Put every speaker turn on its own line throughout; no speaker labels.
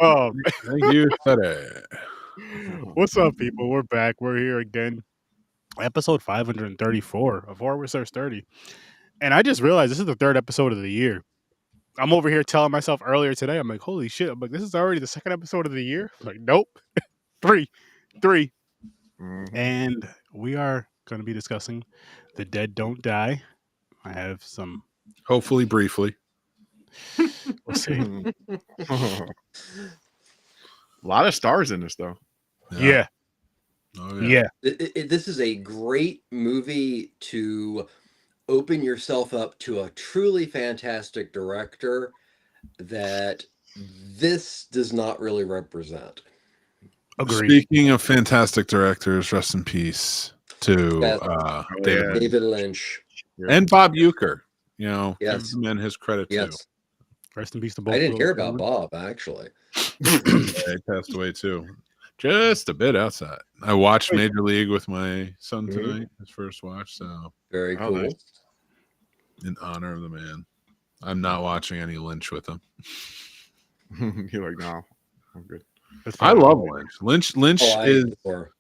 Oh,
Thank you, Teddy.
what's up, people? We're back. We're here again. Episode 534 of Horror Research 30. And I just realized this is the third episode of the year. I'm over here telling myself earlier today, I'm like, holy shit. I'm like, this is already the second episode of the year? I'm like, nope. Three. And we are going to be discussing The Dead Don't Die. I have some.
Hopefully, briefly.
We'll see.
A lot of stars in this, though.
Yeah.
Oh,
Yeah.
This is a great movie to open yourself up to a truly fantastic director that this does not really represent.
Agreed.
Speaking of fantastic directors, rest in peace to
Yes. David Lynch.
and Bob Uecker. You know,
Yes.
give the man his credit too.
Yes.
Rest in peace to both.
I didn't
of
hear
those
about
gentlemen.
Bob, actually.
He passed away too. Just a bit outside. I watched Major League with my son tonight, his first watch. So
Very
Oh,
cool.
nice.
in honor of the man. I'm not watching any Lynch with him.
You're like, no, I'm good.
That's
I
fine.
love Lynch. Lynch
Oh, I
is
adore.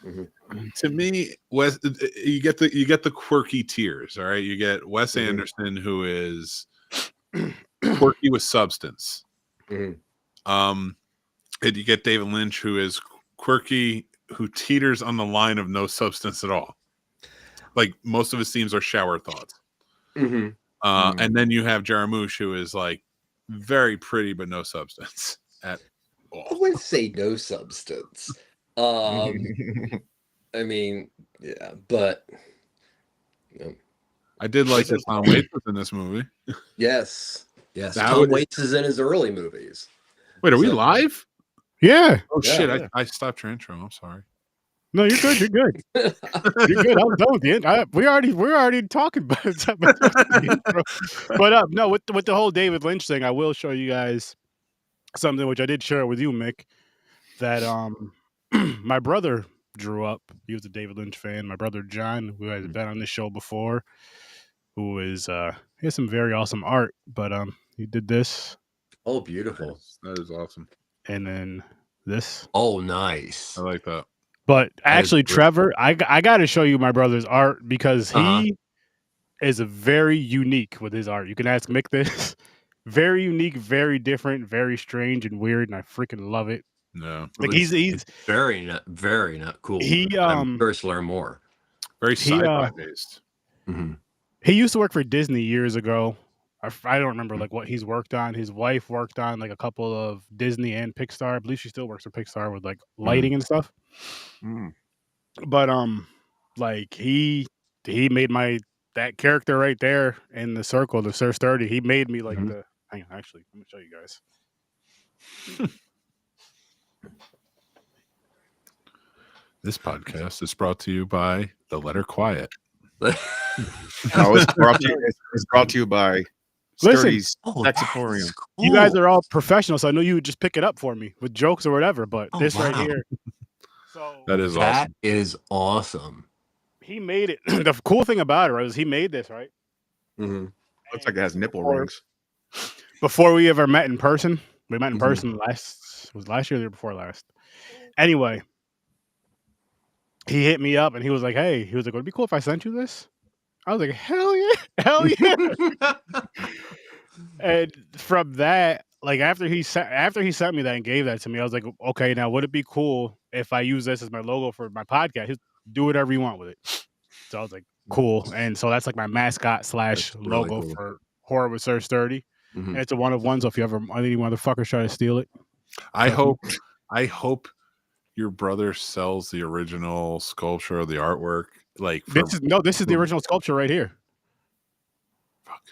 Mhm.
to me, Wes. You get the quirky tiers. All right, you get Wes
Mhm.
Anderson, who is quirky with substance.
Mhm.
And you get David Lynch, who is quirky, who teeters on the line of no substance at all. Like most of his themes are shower thoughts.
Mhm.
And then you have Jarmusch, who is like very pretty but no substance at
I
all.
wouldn't say no substance. I mean, yeah, but
I did like that Tom Waits was in this movie.
yes.
That
Tom
would-
Waits is in his early movies.
Wait, are we
So-
live?
Yeah.
Oh
Yeah,
shit!
yeah.
I stopped your intro. I'm sorry.
No, you're good. You're good. You're good. I'm done with the intro. We're already talking about the intro. But no, with the whole David Lynch thing, I will show you guys something which I did share with you, Mick. That my brother drew up. He was a David Lynch fan. My brother John, who has been on this show before, who is he has some very awesome art. But he did this,
Oh, beautiful.
That is awesome.
and then this.
Oh, nice.
I like that.
But
That is
actually,
great.
Trevor, I got to show you my brother's art because he
Uh-huh.
is a very unique with his art. You can ask Mick this. Very unique, very different, very strange and weird, and I freaking love it.
No,
Like he's
very not cool.
He,
I'm curious to learn more.
very
He,
sci-fi based.
Mhm.
he used to work for Disney years ago. I don't remember like what he's worked on. His wife worked on like a couple of Disney and Pixar. I believe she still works for Pixar with like lighting and stuff.
Mm.
But like he made that character right there in the circle, the Sir Sturdy. He made me like the. Hang on, actually, let me show you guys.
This podcast is brought to you by The Letter Quiet.
No, it's brought to you by
Listen.
Sturdy's
Oh,
Saxatorium.
that's
You guys
cool.
are all professionals, so I know you would just pick it up for me with jokes or whatever. But
Oh,
this right
wow.
here, so
That is
That
awesome.
is awesome.
he made it. The cool thing about it right, is he made this right.
Mhm.
Looks like it has nipple
Before-
rings.
Before we ever met in person, we met in
Mhm.
person last year or the year before last. Anyway, he hit me up and he was like, "Hey," he was like, "Would it be cool if I sent you this?" I was like, "Hell yeah, hell yeah!" And from that, like after he sent me that and gave that to me, I was like, "Okay, now would it be cool if I use this as my logo for my podcast? He's, do whatever you want with it." So I was like, "Cool," and so that's like my mascot /
That's really
logo
cool.
for Horror with Sir Sturdy.
Mhm.
And it's a one of one. So if you ever any motherfuckers try to steal it,
I hope your brother sells the original sculpture or the artwork. Like for,
this is the original sculpture right here.
fuck.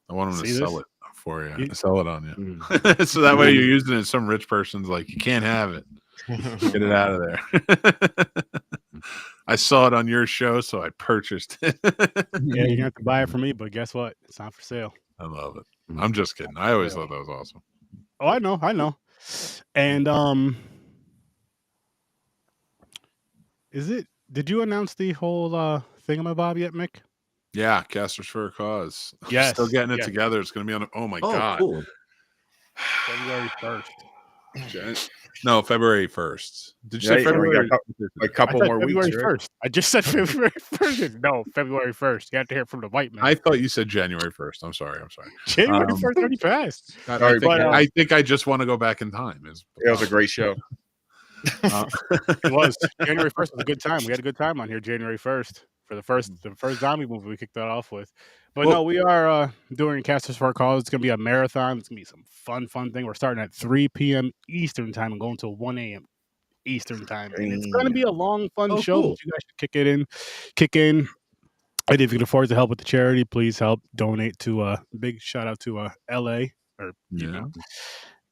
I want him to
See
sell
this?
it for you.
You-
Sell it on you.
Mhm.
So that way you're using it. Some rich person's like, you can't have it. Get it out of there. I saw it on your show, so I purchased it.
Yeah, you have to buy it from me, but guess what? It's not for sale.
I love it. I'm just kidding. I always
Yeah.
thought that was awesome.
Oh, I know. And is it? Did you announce the whole thingamabob yet, Mick?
Yeah, Casters for a Cause.
Yes,
Still getting it
yes.
together. It's going to be on. Oh my
Oh,
god.
cool.
February 1st.
No, February 1st. Did you
Yeah,
say
yeah, we got
February?
a
I
couple
said
more
February
weeks, right?
1st. I just said February 1st. No, February 1st. You have to hear from the white man.
I thought you said January 1st. I'm sorry.
January 1st already passed.
Sorry,
I think I just want to go back in time.
It was a great show.
It was. January 1st was a good time. We had a good time on here January 1st for the first zombie movie we kicked that off with. But
Well-
no, we are doing Casters for a Cause. It's going to be a marathon. It's going to be some fun thing. We're starting at 3 p.m. Eastern time and going till 1 a.m. Eastern time. And it's going to be a long, fun show.
Cool.
But you guys should kick in. And if you can afford to help with the charity, please help donate to big shout out to LA or you know.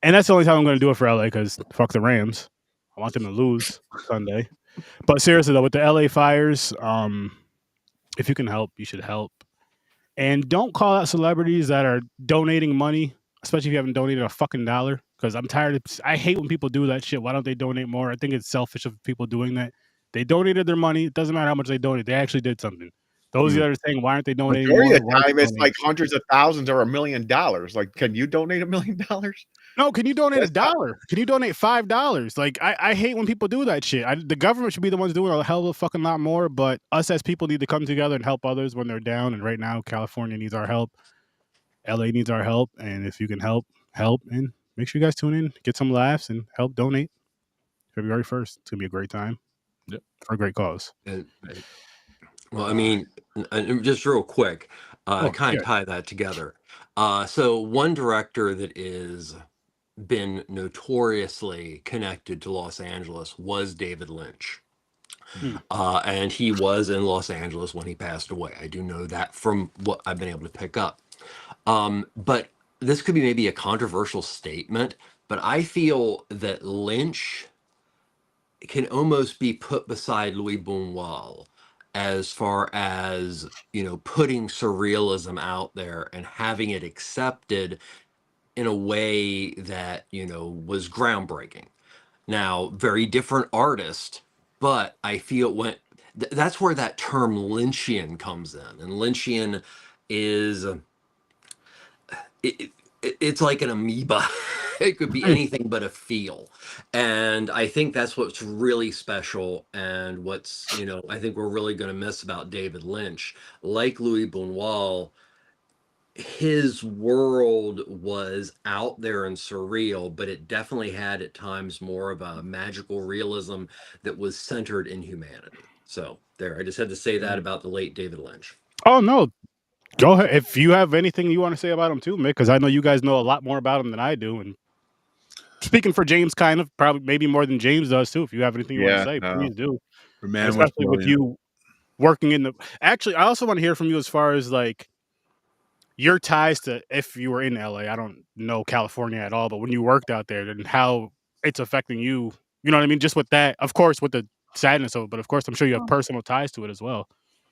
And that's the only time I'm going to do it for LA because fuck the Rams. I want them to lose Sunday. But seriously though, with the LA fires, if you can help, you should help. And don't call out celebrities that are donating money, especially if you haven't donated a fucking dollar. Because I'm tired of. I hate when people do that shit. Why don't they donate more? I think it's selfish of people doing that. They donated their money. It doesn't matter how much they donate. They actually did something. Those that are saying, why aren't they donating more?
Majority of the
Why aren't
time,
they
it's like
donating?
hundreds of thousands or $1 million. Like, can you donate $1 million?
No, can you donate
That's
$1? Can you donate $5? Like, I hate when people do that shit. The government should be the ones doing a hell of a fucking lot more, but us as people need to come together and help others when they're down. And right now, California needs our help. LA needs our help. And if you can help, and make sure you guys tune in, get some laughs, and help donate. February 1st. It's going to be a great time.
Yep.
For a great cause.
Well, I mean, just real quick, kind of tie that together. So one director that is been notoriously connected to Los Angeles was David Lynch. And he was in Los Angeles when he passed away. I do know that from what I've been able to pick up. But this could be maybe a controversial statement, but I feel that Lynch can almost be put beside Louis Buñuel as far as, you know, putting surrealism out there and having it accepted in a way that, you know, was groundbreaking. Now, very different artist, but I feel that's where that term Lynchian comes in. And Lynchian is it's like an amoeba. It could be anything but a feel. And I think that's what's really special and what's, you know, I think we're really going to miss about David Lynch. Like Louis Buñuel, his world was out there and surreal, but it definitely had at times more of a magical realism that was centered in humanity. So there, I just had to say that about the late David Lynch.
Oh, no. Go ahead. If you have anything you want to say about him too, Mick, because I know you guys know a lot more about him than I do. And speaking for James, kind of, probably maybe more than James does too. If you have anything you want to say, please do.
The man was
Especially with
brilliant.
you working in the. Actually, I also want to hear from you as far as like your ties to if you were in LA. I don't know California at all, but when you worked out there and how it's affecting you. You know what I mean? Just with that, of course, with the sadness of it, but of course, I'm sure you have personal ties to it as well.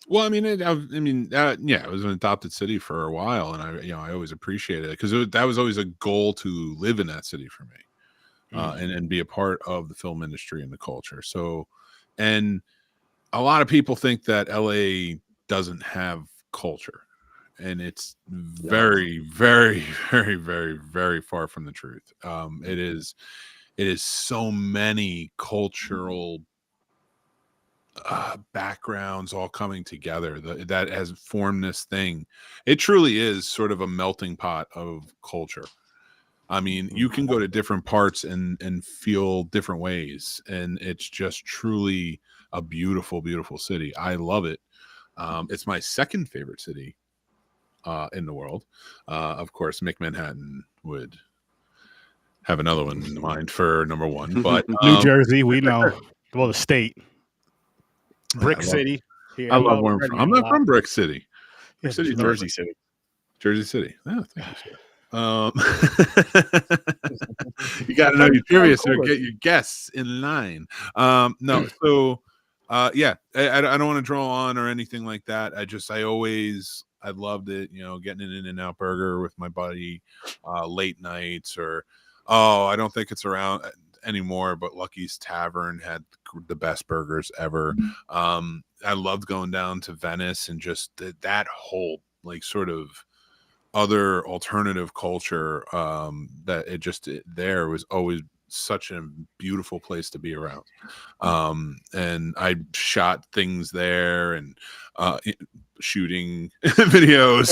Well, I mean, yeah, it was an adopted city for a while, and I always appreciated it because that was always a goal to live in that city for me, and be a part of the film industry and the culture. So, and a lot of people think that LA doesn't have culture, and it's very, very, very, very, very far from the truth. It is so many cultural backgrounds all coming together that has formed this thing. It truly is sort of a melting pot of culture. I mean, you can go to different parts and feel different ways, and it's just truly a beautiful, beautiful city. I love it. It's my second favorite city in the world. Of course, McManhattan would have another one in mind for number one, but
New Jersey, we know. Well, the state. Brick City.
I love where I'm from. I'm not from Brick City.
Yeah,
City,
Jersey City.
Jersey City. Oh, thank you, sir. You got to know your trivia, so get your guests in line. No, so yeah, I don't want to draw on or anything like that. I loved it. You know, getting an In-N-Out burger with my buddy, late nights, or I don't think it's around anymore, but Lucky's Tavern had the best burgers ever. loved going down to Venice and just that whole like sort of other alternative culture that there was always such a beautiful place to be around. And I shot things there and shooting videos,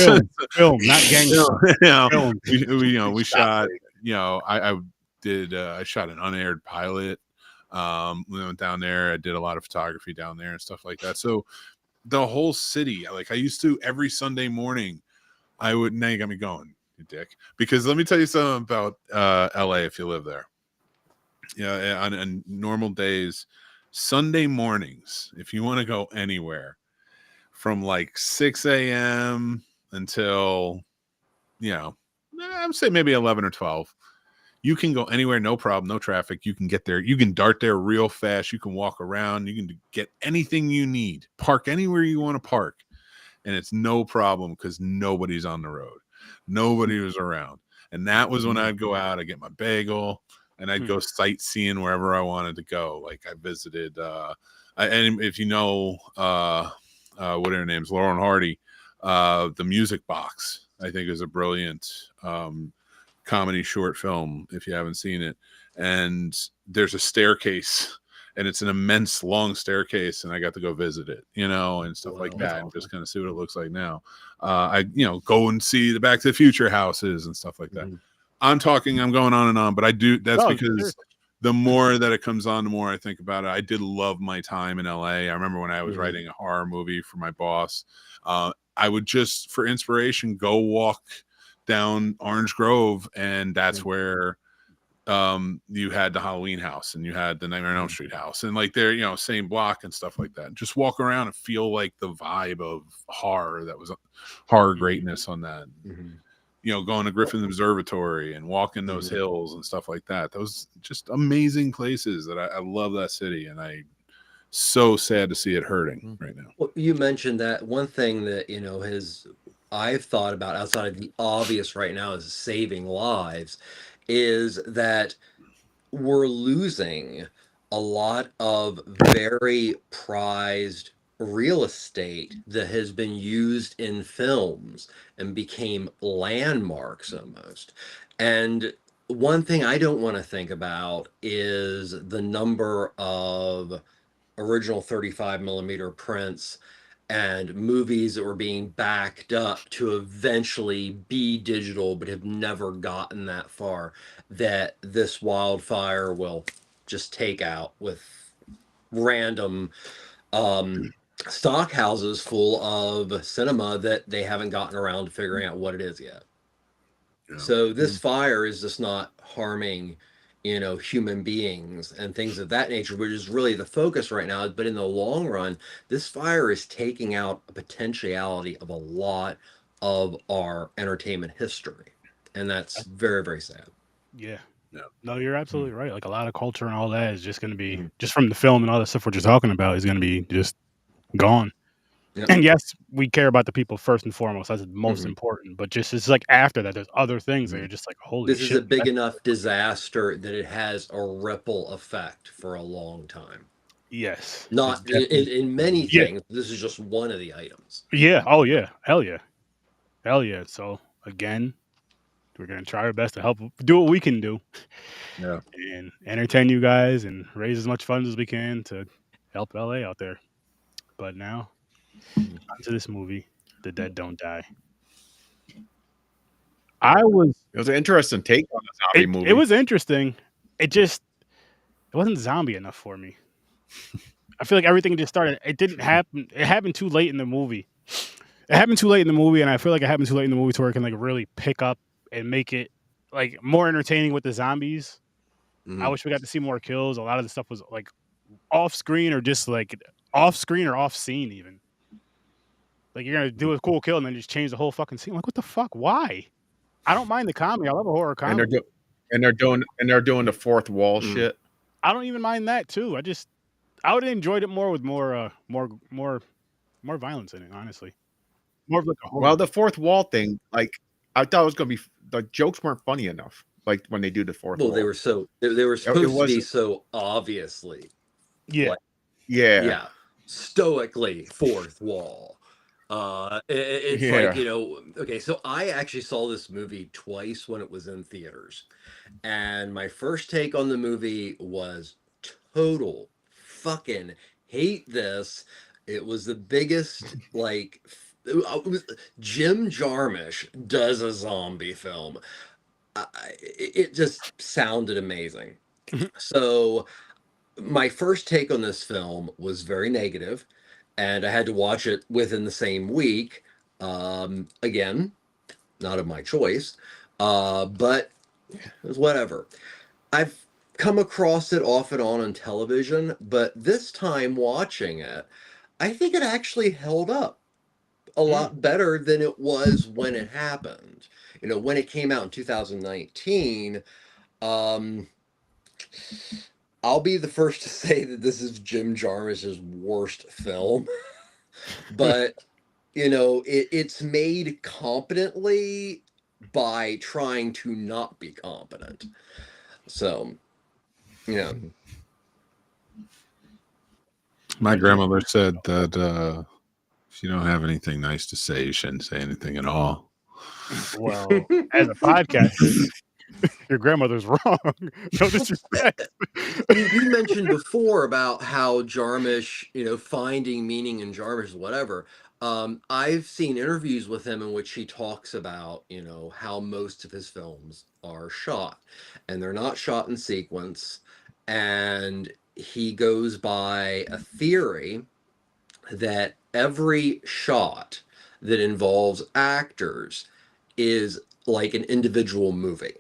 film, not gangster.
We shot, I shot an unaired pilot. We went down there. I did a lot of photography down there and stuff like that. So the whole city, like I used to every Sunday morning, now you got me going, you dick. Because let me tell you something about LA if you live there. On normal days, Sunday mornings, if you want to go anywhere from like 6 a.m. until, I would say maybe 11 or 12, you can go anywhere, no problem, no traffic. You can get there. You can dart there real fast. You can walk around. You can get anything you need. Park anywhere you want to park. And it's no problem because nobody's on the road. Nobody was around. And that was when I'd go out, I'd get my bagel, and I'd go sightseeing wherever I wanted to go. Like I visited, and if you know, what are her names? Laurel and Hardy, The Music Box, I think is a brilliant comedy short film if you haven't seen it. And there's a staircase, and it's an immense long staircase, and I got to go visit it, and stuff like that, and just kind of see what it looks like now. I go and see the Back to the Future houses and stuff like that. I'm going on and on, but I do. That's because the more that it comes on, the more I think about it. I did love my time in LA. I remember when I was writing a horror movie for my boss, I would just, for inspiration, go walk down Orange Grove, and that's where you had the Halloween house and you had the Nightmare on Elm Street house, and like they're same block and stuff like that. Just walk around and feel like the vibe of horror, that was horror greatness on that. Going to Griffin Observatory and walking those hills and stuff like that. Those just amazing places that I love that city, and I so sad to see it hurting right now.
Well, you mentioned that one thing that I've thought about outside of the obvious right now is saving lives, is that we're losing a lot of very prized real estate that has been used in films and became landmarks almost. And one thing I don't want to think about is the number of original 35 millimeter prints and movies that were being backed up to eventually be digital but have never gotten that far, that this wildfire will just take out with random stock houses full of cinema that they haven't gotten around to figuring out what it is yet. So this fire is just not harming human beings and things of that nature, which is really the focus right now. But in the long run, this fire is taking out a potentiality of a lot of our entertainment history. And that's very, very sad.
Yeah. No, you're absolutely right. Like a lot of culture and all that is just going to be, just from the film and all the stuff we're just talking about, is going to be just gone. Yep. And yes, we care about the people first and foremost. That's the most important. But just it's like after that, there's other things that you're just like, holy shit.
This is a big enough disaster that it has a ripple effect for a long time.
Yes.
Not in many things. This is just one of the items.
Yeah. Oh, yeah. Hell yeah. Hell yeah. So, again, we're going to try our best to help do what we can do.
Yeah.
And entertain you guys and raise as much funds as we can to help LA out there. But now, onto this movie, The Dead Don't Die. It
was an interesting take on the zombie movie.
It was interesting. It wasn't zombie enough for me. I feel like everything just started. It didn't happen. It happened too late in the movie. And I feel like it happened too late in the movie to where it can like really pick up and make it like more entertaining with the zombies. I wish we got to see more kills. A lot of the stuff was like off screen or just like off screen or off scene even. Like you're gonna do a cool kill and then just change the whole fucking scene. Like what the fuck? Why? I don't mind the comedy. I love a horror comedy.
And they're doing the fourth wall shit.
I don't even mind that too. I would have enjoyed it more with more violence in it. Honestly, more of like a horror.
Well, the fourth wall thing, like I thought it was gonna be the jokes weren't funny enough. Like when they do the fourth wall.
They were supposed to be so obviously.
Yeah.
Like, yeah. stoically fourth wall. It's like, you know, okay, so I actually saw this movie twice when it was in theaters. And my first take on the movie was total fucking hate this. It was the biggest, like, Jim Jarmusch does a zombie film. It just sounded amazing. So my first take on this film was very negative, and I had to watch it within the same week. Again, not of my choice, but it was whatever. I've come across it off and on television, but this time watching it, I think it actually held up a lot better than it was when it happened. You know, when it came out in 2019, I'll be the first to say that this is Jim Jarmusch's worst film. But, you know, it's made competently by trying to not be competent. So, yeah.
My grandmother said that if you don't have anything nice to say, you shouldn't say anything at all.
Well, as a podcaster, your grandmother's wrong. No disrespect.
You mentioned before about how Jarmusch, you know, finding meaning in Jarmusch, whatever. I've seen interviews with him in which he talks about, you know, how most of his films are shot, and they're not shot in sequence. And he goes by a theory that every shot that involves actors is like an individual movie.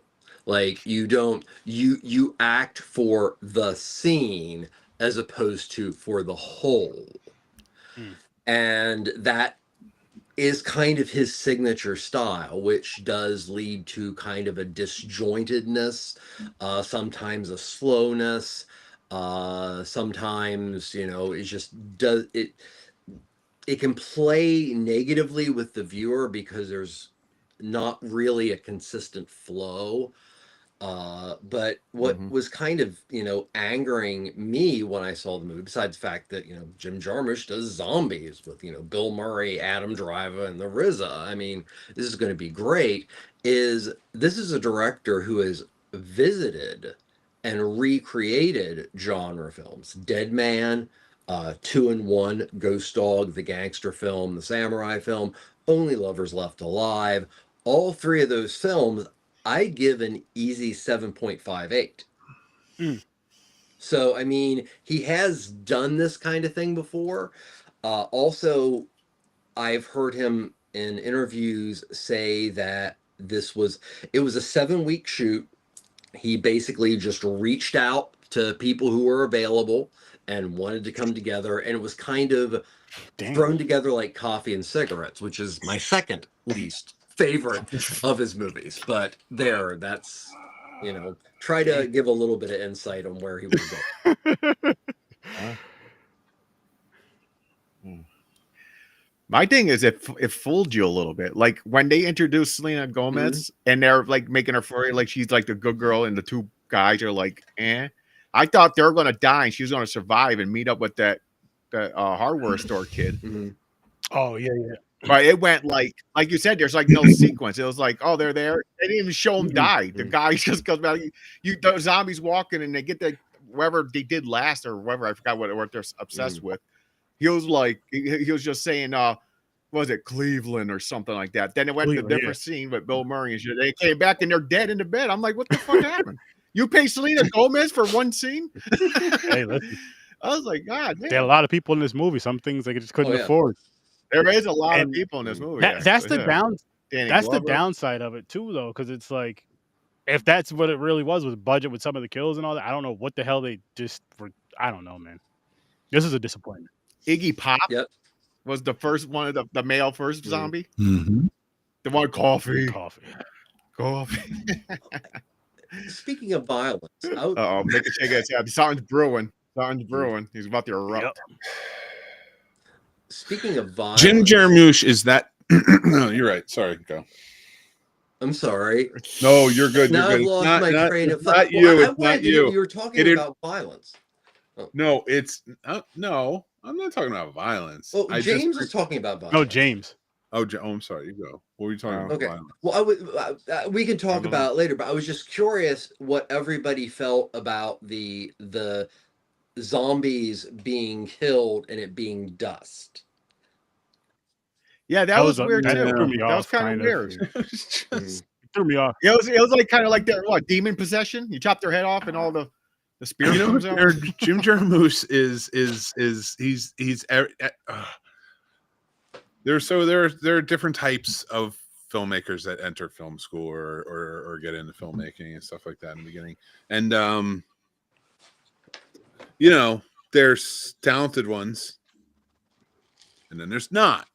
Like you act for the scene as opposed to for the whole. And that is kind of his signature style, which does lead to kind of a disjointedness, sometimes a slowness, sometimes, you know, it just does it. It can play negatively with the viewer because there's not really a consistent flow. But what was kind of, you know, angering me when I saw the movie, besides the fact that, you know, Jim Jarmusch does zombies with, you know, Bill Murray, Adam Driver, and the RZA. I mean, this is going to be great. This is a director who has visited and recreated genre films. Dead Man, 2 and 1, Ghost Dog, the gangster film, the samurai film, Only Lovers Left Alive. All three of those films, I give an easy 7.58. So, I mean, he has done this kind of thing before. Also, I've heard him in interviews say that it was a 7-week shoot. He basically just reached out to people who were available and wanted to come together, and it was kind of thrown together like coffee and cigarettes, which is my second least favorite of his movies. But that's, you know, try to give a little bit of insight on where he would go.
My thing is, it fooled you a little bit. Like when they introduced Selena Gomez and they're like making her furry, like she's like the good girl, and the two guys are like, eh. I thought they were gonna die and she was gonna survive and meet up with that hardware store kid.
Oh yeah.
But it went like you said, there's like no sequence. It was like, oh, they're there. They didn't even show them die. The guy just goes back. The zombies walking and they get the whatever they did last or whatever. I forgot what they're obsessed with. He was like, he was just saying, was it Cleveland or something like that? Then it went to a different scene with Bill Murray and shit. They came back and they're dead in the bed. I'm like, what the fuck happened? You pay Selena Gomez for one scene?
Hey, listen.
I was like, God,
there are a lot of people in this movie. Some things they just couldn't afford.
There is a lot of people in this movie.
That's the the downside of it too, though, because it's like, if that's what it really was budget with some of the kills and all that, I don't know what the hell they just were. I don't know, man. This is a disappointment.
Iggy Pop was the first one of the male first zombie. The one coffee.
Speaking of violence,
make a shake his head. Something's brewing. He's about to erupt.
Speaking of violence,
Jim Jarmusch is that? No, you're right. Sorry, go.
I'm sorry.
No, you're good.
Now
You're
I've
good.
lost my train of thought.
Not you. It's not you.
You were talking about violence.
No, it's no. I'm not talking about violence.
Well,
I
James
just
is talking about violence.
No, James.
Oh, I'm sorry. You go. What were you talking about?
Okay.
Violence?
Well, we can talk
don't
about it later, but I was just curious what everybody felt about the zombies being killed and it being dust.
Yeah, that was
a-
weird
that
too.
threw me
That was
off,
kind of weird.
It's just-
Threw me off.
It was like kind of like their demon possession. You chop their head off and all the spirit
you know,
comes out.
Jim Jarmusch is there are different types of filmmakers that enter film school or get into filmmaking and stuff like that in the beginning. And you know, there's talented ones and then there's not.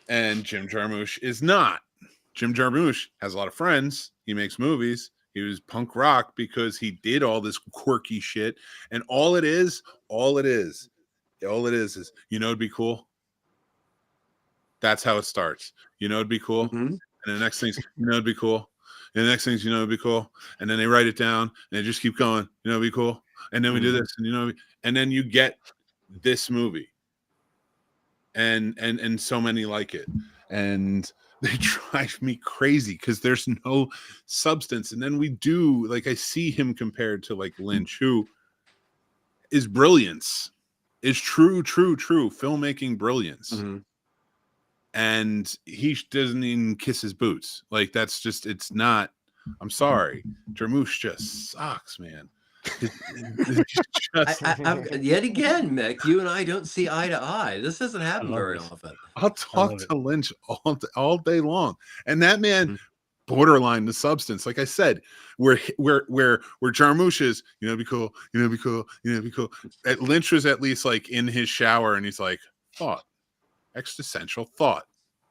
And Jim Jarmusch is not. Jim Jarmusch has a lot of friends. He makes movies. He was punk rock because he did all this quirky shit. And all it is, you know, it'd be cool. That's how it starts. You know, it'd be cool.
Mm-hmm.
And the next thing's, you know, it'd be cool. And the next thing's, you know, it'd be cool. And then they write it down and they just keep going, you know, it'd be cool. And then we do this and, you know, and then you get this movie. And so many like it. And they drive me crazy because there's no substance. And then we do, like, I see him compared to like Lynch, who is brilliance, is true filmmaking brilliance.
Mm-hmm.
And he doesn't even kiss his boots. Like, that's just, it's not, I'm sorry. Jarmusch just sucks, man.
Yet again, Mick, you and I don't see eye to eye. This doesn't happen very often.
I'll talk to Lynch all day long, and that man borderline the substance. Like I said, where Jarmusch is, you know, it'd be cool, you know, it'd be cool, you know, it'd be cool. At Lynch was at least like in his shower, and he's like, thought, existential thought.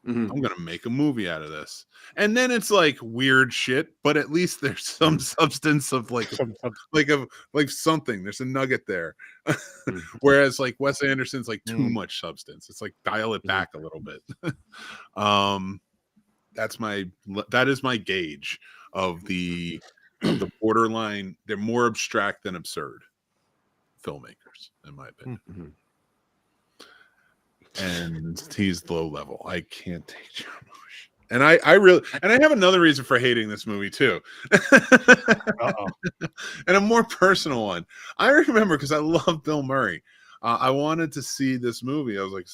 Mm-hmm.
I'm gonna make a movie out of this, and then it's like weird shit, but at least there's some substance of like something. There's a nugget there. Whereas like Wes Anderson's like too much substance. It's like dial it back a little bit. That is my gauge of the borderline. They're more abstract than absurd filmmakers, in my opinion.
Mm-hmm.
And he's low level. I can't take Jarmusch. And I really, and I have another reason for hating this movie too. And a more personal one. I remember because I love Bill Murray. I wanted to see this movie. I was like,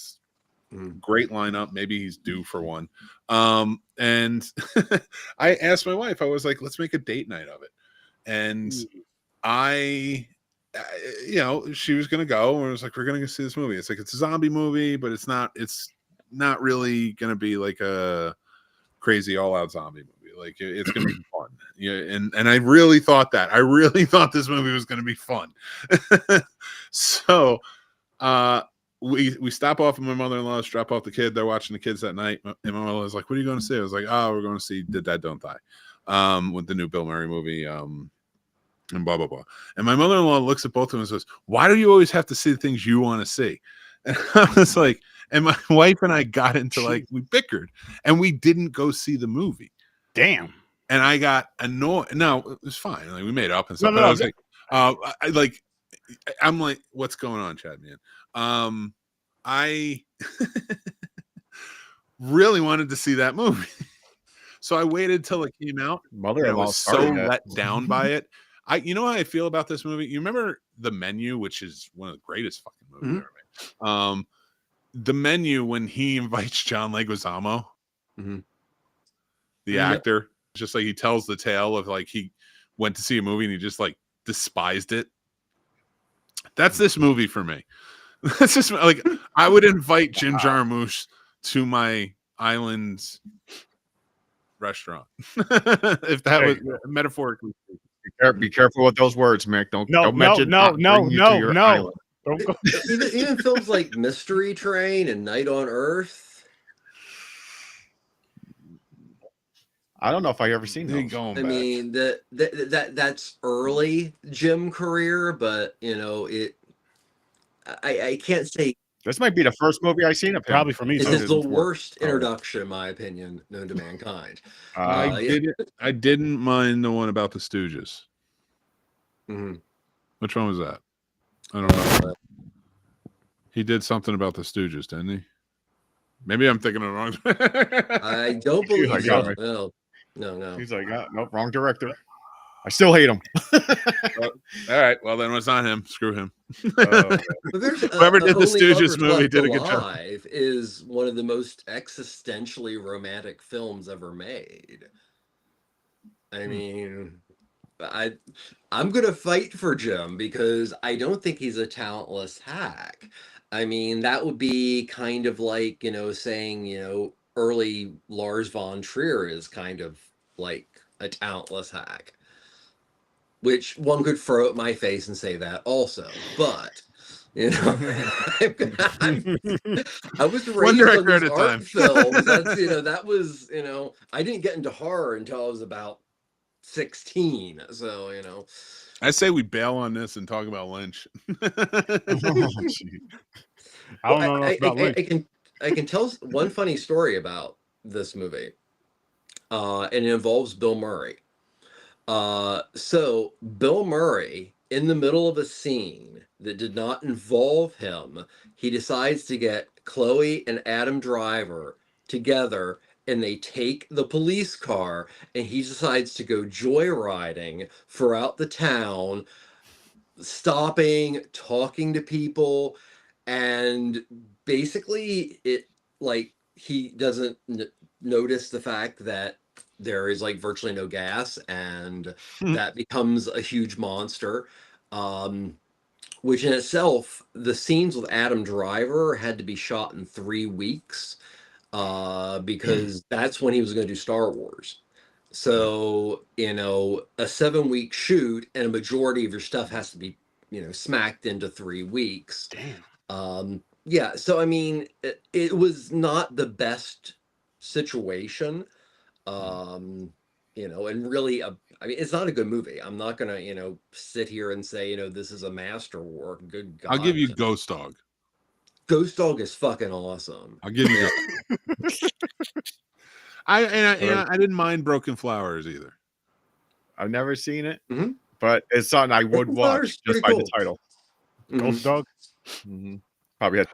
great lineup. Maybe he's due for one. And I asked my wife, I was like, let's make a date night of it. And you know, she was gonna go, and I was like, we're gonna go see this movie. It's like, it's a zombie movie, but it's not really gonna be like a crazy all-out zombie movie. Like, it's gonna be fun. Yeah, and I really thought that. I really thought this movie was gonna be fun. So we stop off at my mother-in-law's, drop off the kid. They're watching the kids that night, and my mother was like, what are you going to see? I was like, oh, we're going to see Did That Don't Die, with the new Bill Murray movie, and blah blah blah. And my mother-in-law looks at both of them and says, why do you always have to see the things you want to see? And I was like, and my wife and I got into, like, we bickered and we didn't go see the movie.
Damn.
And I got annoyed. No, it was fine. Like, we made up and stuff.
No,
but I was like, I'm like, what's going on, Chad, man? I really wanted to see that movie. So I waited till it came out. I was so let down by it. You know how I feel about this movie? You remember The Menu, which is one of the greatest fucking movies ever made. The Menu, when he invites John Leguizamo, the actor, just like, he tells the tale of, like, he went to see a movie and he just, like, despised it. That's this movie for me. That's just, like, I would invite Jim Jarmusch to my island restaurant if that was metaphorically.
Be careful with those words, Mick. Don't mention.
No. Don't go.
even films like Mystery Train and Night on Earth.
I don't know if I've ever seen those.
I mean, that's early Jim career, but you know, I can't say
this might be the first movie I've seen of him.
Probably for me.
This is the worst introduction, in my opinion, known to mankind.
I didn't mind the one about the Stooges.
Mm-hmm.
Which one was that? I don't know. He did something about the Stooges, didn't he? Maybe I'm thinking of the wrong.
I don't believe
like,
so.
"Oh,
No.
He's like, nope, wrong director. I still hate him.
All right, well then it's not him. Screw him.
But there's
Whoever did the
Only
Stooges
Lovers
movie
Left
did a good job.
Alive is one of the most existentially romantic films ever made. I mean, I'm gonna fight for Jim because I don't think he's a talentless hack. I mean, that would be kind of like, saying, early Lars von Trier is kind of like a talentless hack, which one could throw at my face and say that also. But, I was
One
raised
director
on
at
these
a
art
time.
films. That's, that was, I didn't get into horror until I was about 16. So,
I say we bail on this and talk about Lynch.
I don't know enough about Lynch.
I can tell one funny story about this movie, and it involves Bill Murray. So Bill Murray, in the middle of a scene that did not involve him, he decides to get Chloe and Adam Driver together, and they take the police car, and he decides to go joyriding throughout the town, stopping, talking to people, and basically he doesn't notice the fact that there is virtually no gas, and that becomes a huge monster, which in itself, the scenes with Adam Driver had to be shot in 3 weeks, because that's when he was going to do Star Wars. So, a 7-week shoot, and a majority of your stuff has to be, smacked into 3 weeks.
Damn.
Yeah. So, I mean, it was not the best situation, and really, I mean, it's not a good movie. I'm not going to, sit here and say, this is a masterwork. Good God.
I'll give you Ghost Dog.
Ghost Dog is fucking awesome.
I'll give you I didn't mind Broken Flowers either.
I've never seen it,
Mm-hmm.
but it's something I would
Broken Flowers
watch
is
just
pretty
by the
cool.
title.
Ghost Dog.
Probably has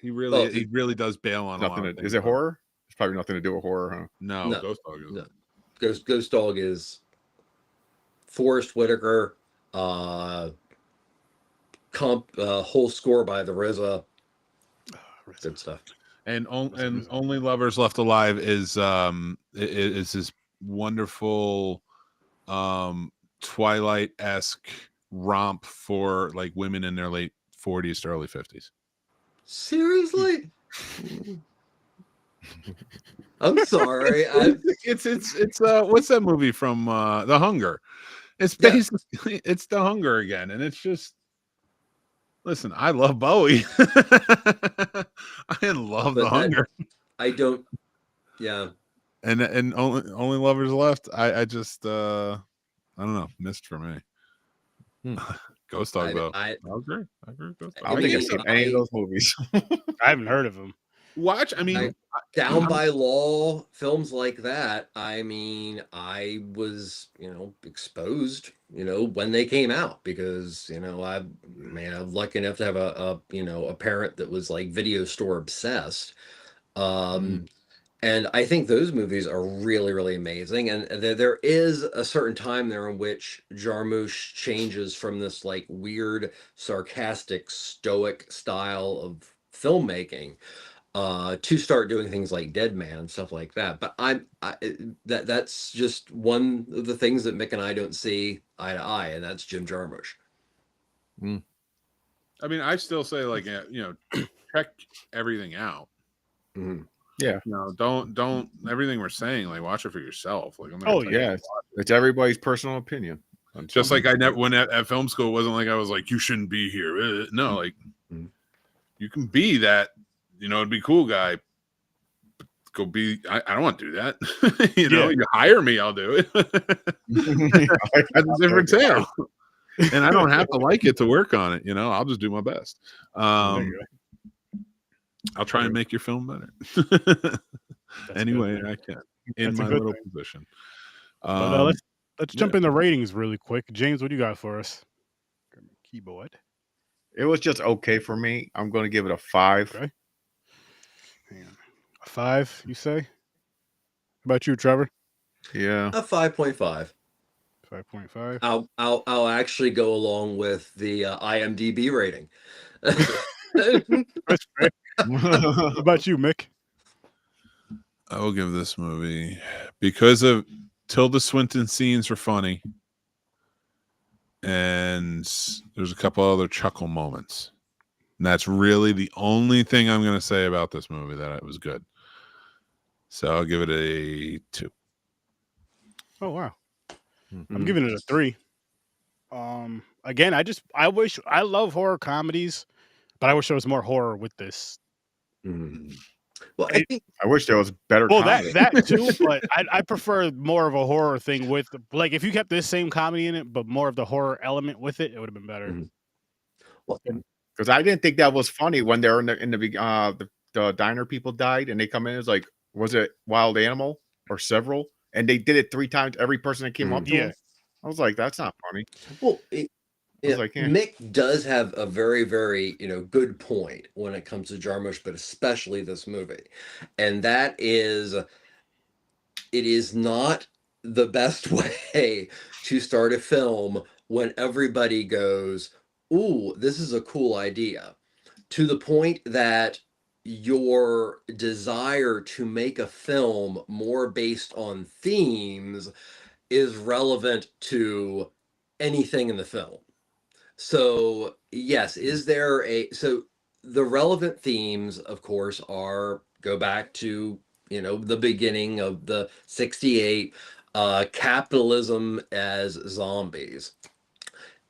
He really does bail on a lot
nothing.
of things.
Is it horror? It's probably nothing to do with horror, huh?
No,
No.
Ghost Dog is.
No. Ghost Dog is Forrest Whitaker, whole score by the RZA. Good stuff.
And Only Lovers Left Alive is this wonderful Twilight-esque romp for women in their late 40s to early 50s.
Seriously? I'm sorry.
It's what's that movie from The Hunger? It's basically it's The Hunger again, and it's just, listen, I love Bowie. I love The Hunger.
I don't. Yeah.
And only Lovers Left. I just I don't know, missed for me. Ghost Dog though. I agree. Ghost Dog.
I don't think I've seen any of those movies.
I haven't heard of them.
Watch. I mean,
Down by Law, films like that. I mean, I was, exposed, when they came out, because, I'm lucky enough to have a parent that was video store obsessed. And I think those movies are really, really amazing. And there is a certain time there in which Jarmusch changes from this like weird, sarcastic, stoic style of filmmaking to start doing things like Dead Man and stuff like that. But that's just one of the things that Mick and I don't see eye to eye, and that's Jim Jarmusch.
I mean, I still say check everything out.
Yeah.
Don't everything we're saying, watch it for yourself.
It's everybody's personal opinion.
Just like I never, when at film school, it wasn't like I was like, you shouldn't be here. No, you can be that, it'd be cool guy. Go be. I don't want to do that. You hire me, I'll do it. That's a different tale. And I don't have to like it to work on it. I'll just do my best. I'll try and make your film better. Any way I can in my little position.
But, let's jump into ratings really quick. James, what do you got for us? Keyboard.
It was just okay for me. I'm going to give it a 5.
Okay. Hang on. A 5, you say? How about you, Trevor?
Yeah.
A 5.5.
5.5.
I'll actually go along with the IMDb rating.
That's fair. What about you, Mick?
I will give this movie, because of Tilda Swinton scenes are funny, and there's a couple other chuckle moments. And that's really the only thing I'm going to say about this movie, that it was good. So I'll give it a 2.
Oh wow.
Mm-hmm.
I'm giving it a 3. Again, I love horror comedies, but I wish there was more horror with this.
Well, I think
I wish there was better.
Well,
comedy.
that too, but I prefer more of a horror thing with, like, if you kept this same comedy in it, but more of the horror element with it, it would have been better.
Well,
Because I didn't think that was funny when they're in the diner people died and they come in. It's like, was it wild animal or several? And they did it 3 times. Every person that came up to
Yeah.
him. I was like, that's not funny.
well,
was like, eh.
Mick does have a very, very good point when it comes to Jarmusch, but especially this movie, and that is, it is not the best way to start a film when everybody goes, "Ooh, this is a cool idea," to the point that your desire to make a film more based on themes is relevant to anything in the film. So, yes, is there so the relevant themes, of course, go back to, the beginning of the 68, capitalism as zombies.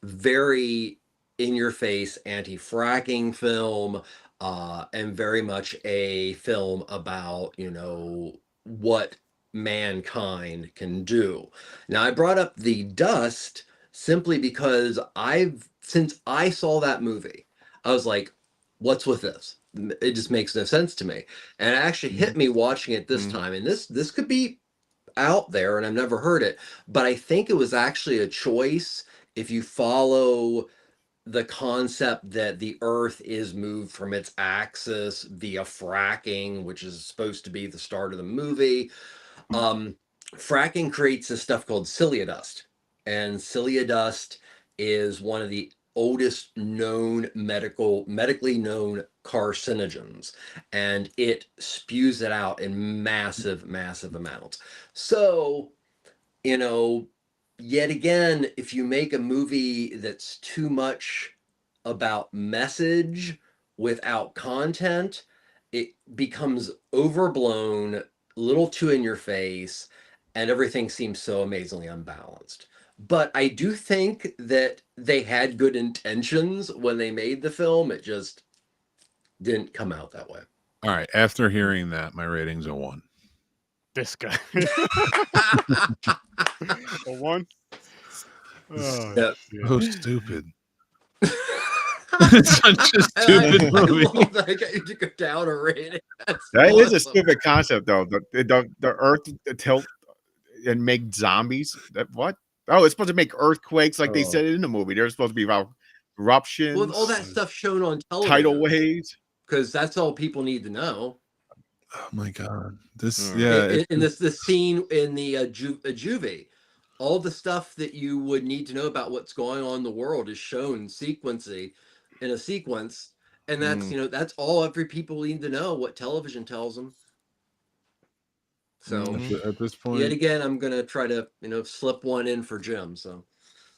Very in your face anti-fracking film, and very much a film about, what mankind can do. Now, I brought up The Dust simply because since I saw that movie, I was like, what's with this? It just makes no sense to me. And it actually hit me watching it this time. And this could be out there and I've never heard it, but I think it was actually a choice if you follow the concept that the earth is moved from its axis via fracking, which is supposed to be the start of the movie. Fracking creates this stuff called cilia dust, and cilia dust is one of the oldest known medically known carcinogens, and it spews it out in massive amounts. So, yet again, if you make a movie that's too much about message without content, it becomes overblown, a little too in your face, and everything seems so amazingly unbalanced. But I do think that they had good intentions when they made the film. It just didn't come out that way.
All right. After hearing that, my rating's a 1.
This guy. A 1? Oh,
Yeah.
shit.
So stupid. It's such a stupid movie.
I love that I got you to go down a rating.
That is a stupid concept, though. The earth tilt and make zombies. What? Oh, it's supposed to make earthquakes, like they said in the movie. They're supposed to be about eruptions.
Well, all that stuff shown on television.
Tidal waves.
Because that's all people need to know.
Oh my god! This
in the scene in the juvie, all the stuff that you would need to know about what's going on in the world is shown in a sequence, and that's that's all every people need to know. What television tells them. So
at this point,
yet again, I'm gonna try to slip one in for Jim. So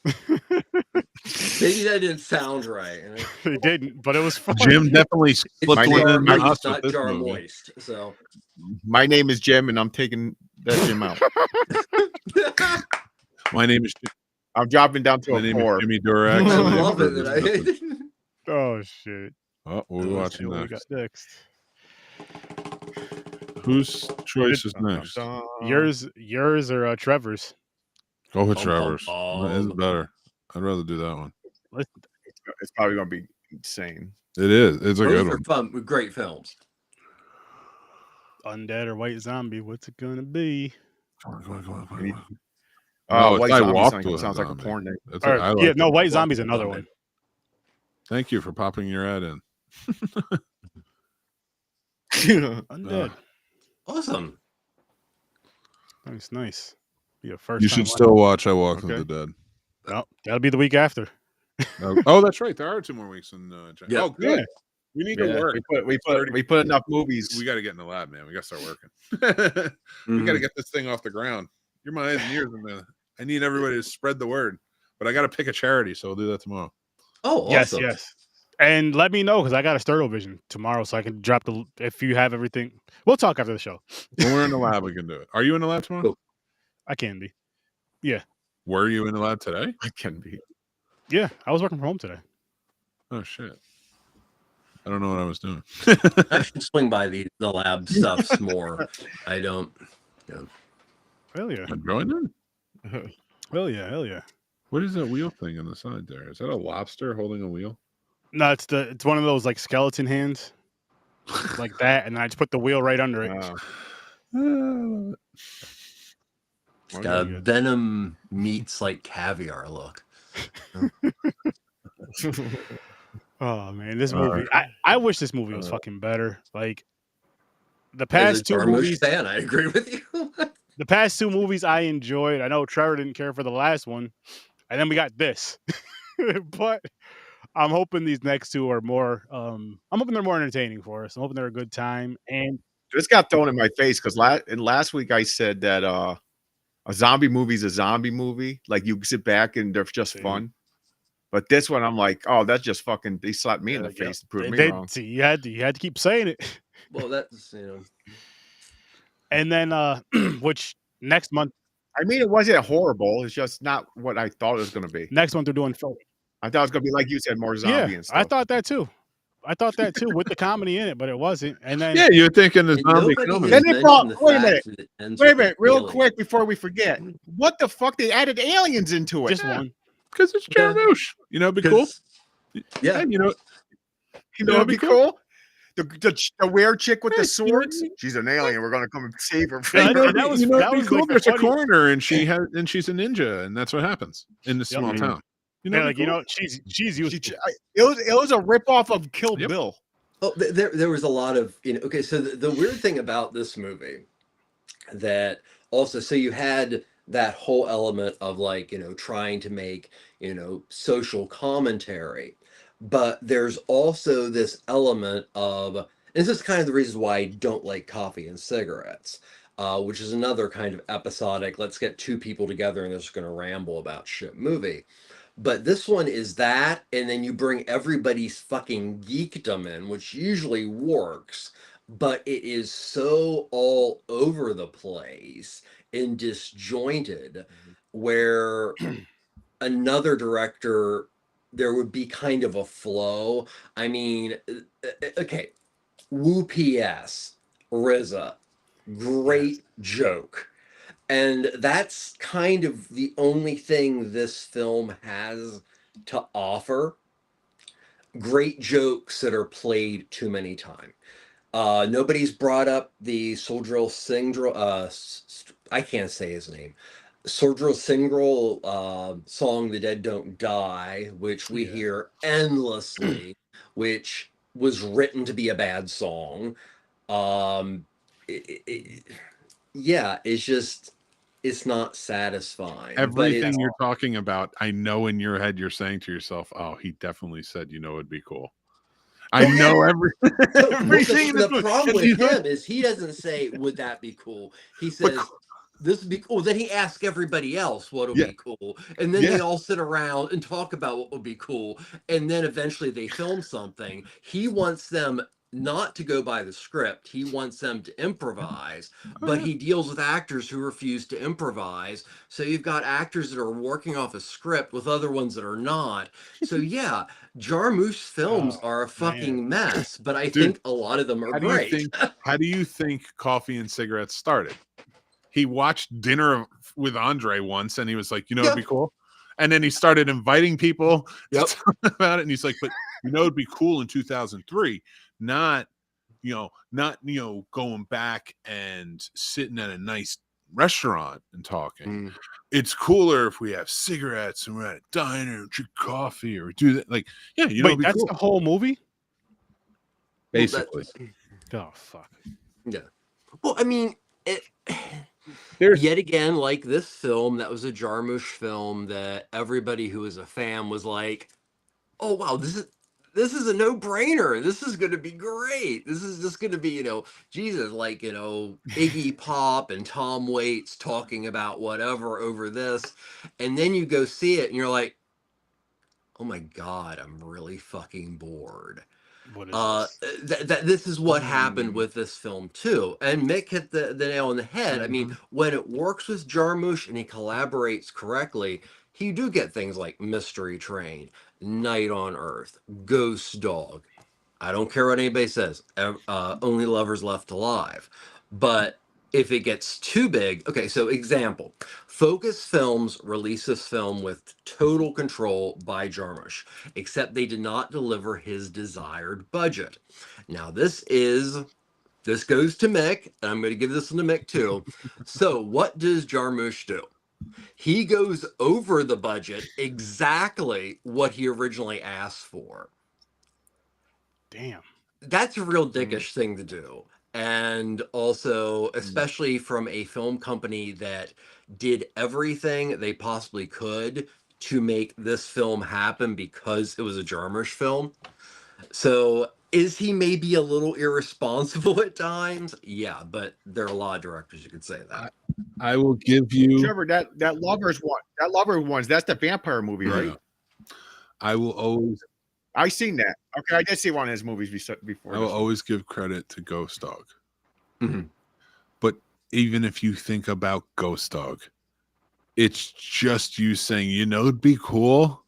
maybe that didn't sound right.
It didn't, but it was fun.
Jim definitely slipped one in.
It's not jar moist. So
my name is Jim, and I'm taking that Jim out.
My name is.
I'm dropping down to
my
a
name
4.
is Jimmy Durax.
I love it that I.
Oh shit!
Oh, we're watching
what we
next.
got next.
Whose choice is next?
Yours or Trevor's?
Go with Trevor's. It's better. I'd rather do that one.
It's probably gonna be insane.
It is. It's a
Both
good
are
one.
fun, with great films.
Undead or White Zombie? What's it gonna be?
Come on.
White
I
Zombie
walked with
sounds like a
zombie.
porn name.
White Zombie's another one.
Thank you for popping your ad in.
Undead.
Awesome.
Nice. Be a first.
You should still watch I Walk with the Dead.
No, that'll be the week after.
Oh, that's right. There are 2 more weeks in January.
Yep.
Oh, good.
Yeah.
We need to work.
We put enough movies.
We got to get in the lab, man. We got to start working. We got to get this thing off the ground. You're my eyes and ears. I need everybody to spread the word. But I got to pick a charity, so I'll do that tomorrow.
Oh, awesome.
Yes. And let me know because I got a Sterno Vision tomorrow, so I can drop the. If you have everything, we'll talk after the show.
When we're in the lab, we can do it. Are you in the lab tomorrow?
Cool.
I can be. Yeah.
Were you in the lab today?
I can be.
Yeah, I was working from home today.
Oh shit! I don't know what I was doing.
I should swing by the lab stuffs more. I don't.
Hell yeah!
I'm joining.
Hell yeah!
What is that wheel thing on the side there? Is that a lobster holding a wheel?
No, it's one of those like skeleton hands, like that, and I just put the wheel right under it.
It's got a Venom meets like caviar look.
Oh man, this movie! I wish this movie was fucking better. Like the past
As a
2
Jarmusch
movies.
fan, I agree with you.
The past 2 movies I enjoyed. I know Trevor didn't care for the last one, and then we got this. But I'm hoping these next 2 are more. I'm hoping they're more entertaining for us. I'm hoping they're a good time. And
This got thrown in my face because last week I said that a zombie movie is a zombie movie. Like you sit back and they're just fun. But this one, I'm like, oh, that's just fucking. They slapped me in the face to prove me wrong.
See, you had to keep saying it.
Well, that's
And then, which next month?
I mean, it wasn't horrible. It's just not what I thought it was going to be.
Next month they're doing film.
I thought it was going to be like you said, more zombie and stuff.
I thought that too. With the comedy in it, but it wasn't. And then
yeah, you're thinking the zombie comedy.
Then they brought. Wait a minute, real quick before we forget. What the fuck? They added aliens into it.
Just one.
Because it's Jarmusch. You know, it'd be cool.
Yeah,
you know,
it'd be cool. The weird chick with the swords. She's an alien. We're gonna come and save her.
That was
cool.
like
There's a coroner, and she's a ninja, and that's what happens in this small town.
You know, she's used.
It was a ripoff of Kill Bill.
Oh, there was a lot of Okay, so the weird thing about this movie that also, so you had that whole element of like trying to make social commentary, but there's also this element of, and this is kind of the reason why I don't like Coffee and Cigarettes, which is another kind of episodic, let's get 2 people together and they're just going to ramble about shit movie. But this one is that, and then you bring everybody's fucking geekdom in, which usually works, but it is so all over the place and disjointed, where another director, there would be kind of a flow. I mean, okay, Woo PS, RZA, great joke. And that's kind of the only thing this film has to offer. Great jokes that are played too many times. Nobody's brought up the Soldril Singdril, I can't say his name. Soldril Singdril song, The Dead Don't Die, which we hear endlessly, which was written to be a bad song. It's just, it's not satisfying.
Everything you're talking about, I know in your head you're saying to yourself, oh, he definitely said, it'd be cool. I know everything.
The problem with him is he doesn't say, would that be cool? He says, this would be cool. Then he asks everybody else what would be cool. And then they all sit around and talk about what would be cool. And then eventually they film something. He wants them not to go by the script. He wants them to improvise, but he deals with actors who refuse to improvise. So you've got actors that are working off a script with other ones that are not. So yeah, Jarmusch's films are a fucking mess, but I think a lot of them are great.
How do you think Coffee and Cigarettes started? He watched Dinner with Andre once and he was like, it'd be cool. And then he started inviting people to talk about it. And he's like, but it'd be cool in 2003. Not going back and sitting at a nice, restaurant and talking.
Mm.
It's cooler if we have cigarettes and we're at a diner and drink coffee or do that. Like, yeah, you know,
Wait, that's
cool.
the whole movie?
Basically.
Oh fuck.
Yeah. Well, I mean,
There's
yet again, like this film, that was a Jarmusch film that everybody who was a fan was like, "Oh wow, this is a no-brainer. This is going to be great. This is just going to be, Jesus, like, Iggy Pop and Tom Waits talking about whatever over this." And then you go see it and you're like, "Oh my God, I'm really fucking bored."
What is this?
This is what happened with this film too. And Mick hit the nail on the head. I mean, when it works with Jarmusch and he collaborates correctly, you do get things like Mystery Train, Night on Earth, Ghost Dog. I don't care what anybody says. Only Lovers Left Alive. But if it gets too big, okay, so example, Focus Films released this film with total control by Jarmusch, except they did not deliver his desired budget. Now this goes to Mick, and I'm going to give this one to Mick too. So what does Jarmusch do? He goes over the budget exactly what he originally asked for.
Damn.
That's a real dickish thing to do. And also, especially from a film company that did everything they possibly could to make this film happen because it was a Jarmusch film. So is he maybe a little irresponsible at times? Yeah, but there are a lot of directors you could say that.
I will give you
Trevor, that Lovers ones, that's the vampire movie, right?
I will always
I seen that. Okay, I did see one of his movies before.
I will always give credit to Ghost Dog.
Mhm.
But even if you think about Ghost Dog, it's just you saying, it'd be cool.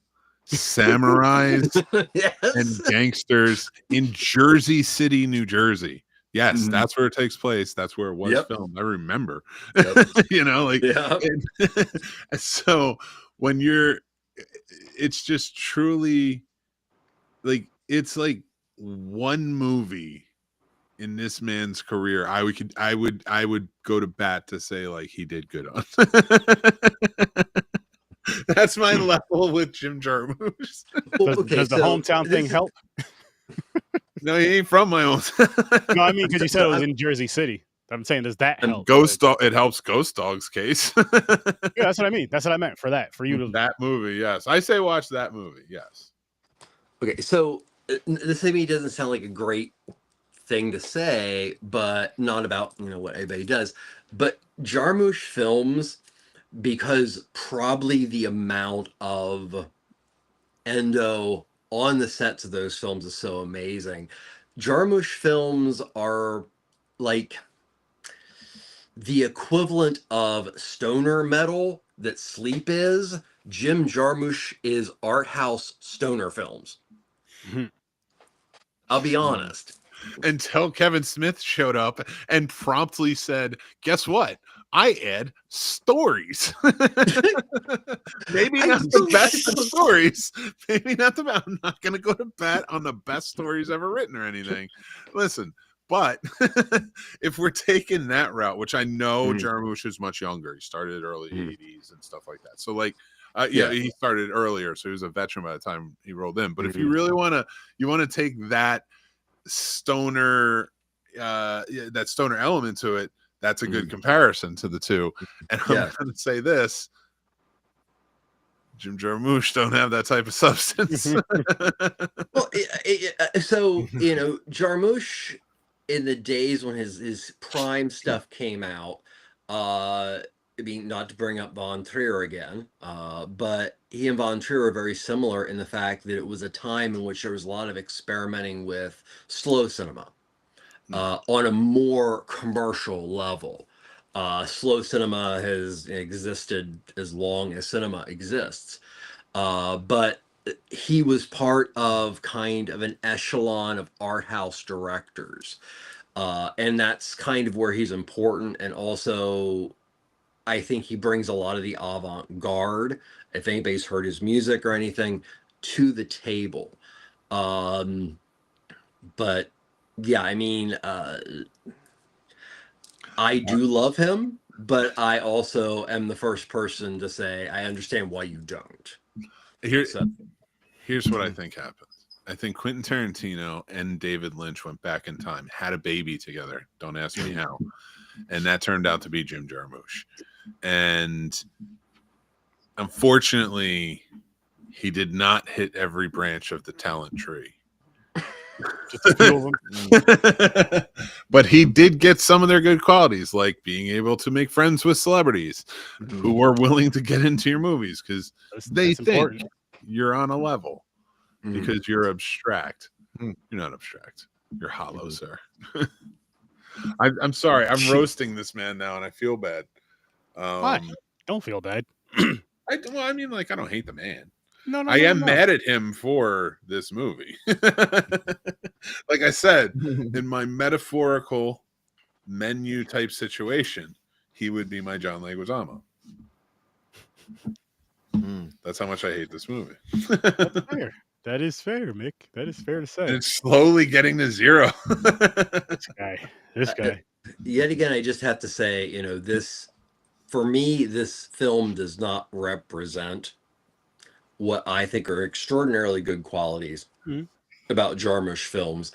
Samurais
Yes.
and gangsters in Jersey City, New Jersey. Yes, that's where it takes place. That's where it was filmed. I remember.
Yep.
So when it's just truly like, it's like one movie in this man's career I would go to bat to say like he did good on. That's my level with Jim Jarmusch.
Does the hometown thing help?
No, he ain't from my own.
No, I mean, because you said it was in Jersey City. I'm saying, does that help?
Ghost Dog, it helps Ghost Dog's case.
Yeah, that's what I mean. That's what I meant for that. For you to
that movie, yes. I say watch that movie, yes.
Okay, so this maybe doesn't sound like a great thing to say, but not about what everybody does. But Jarmusch films, because probably the amount of endo on the sets of those films is so amazing. Jarmusch films are like the equivalent of stoner metal that Sleep is. Jim Jarmusch is art house stoner films. I'll be honest.
Until Kevin Smith showed up and promptly said, guess what? I add stories. Maybe not the best of stories. Maybe not I'm not going to go to bat on the best stories ever written or anything. Listen, but if we're taking that route, which I know Jarmusch is much younger. He started early 80s and stuff like that. So like, he started earlier. So he was a veteran by the time he rolled in. But if you really want to take that stoner element to it, that's a good comparison to the two. And I'm going to say this: Jim Jarmusch don't have that type of substance.
Well, so Jarmusch in the days when his prime stuff came out, I mean, not to bring up Von Trier again, but he and Von Trier are very similar in the fact that it was a time in which there was a lot of experimenting with slow cinema on a more commercial level. Slow cinema has existed as long as cinema exists, but he was part of kind of an echelon of art house directors, and that's kind of where he's important. And also, I think he brings a lot of the avant-garde, if anybody's heard his music or anything, to the table. But yeah, I mean, I do love him, but I also am the first person to say I understand why you don't.
Here's what I think happened. I think Quentin Tarantino and David Lynch went back in time, had a baby together. Don't ask me how. And that turned out to be Jim Jarmusch. And unfortunately, he did not hit every branch of the talent tree.
Just a few of them.
But he did get some of their good qualities, like being able to make friends with celebrities who are willing to get into your movies because they think important. You're on a level because you're abstract. You're not abstract. You're hollow, sir. I'm sorry. I'm roasting this man now, and I feel bad.
Why? Don't feel bad.
I mean, like, I don't hate the man.
No,
I am mad at him for this movie. Like I said, in my metaphorical menu type situation, he would be my John Leguizamo. That's how much I hate this movie.
That's fair. That is fair, Mick. That is fair to say.
And it's slowly getting to zero.
This guy.
Yet again, I just have to say, you know, for me, this film does not represent what I think are extraordinarily good qualities about Jarmusch films.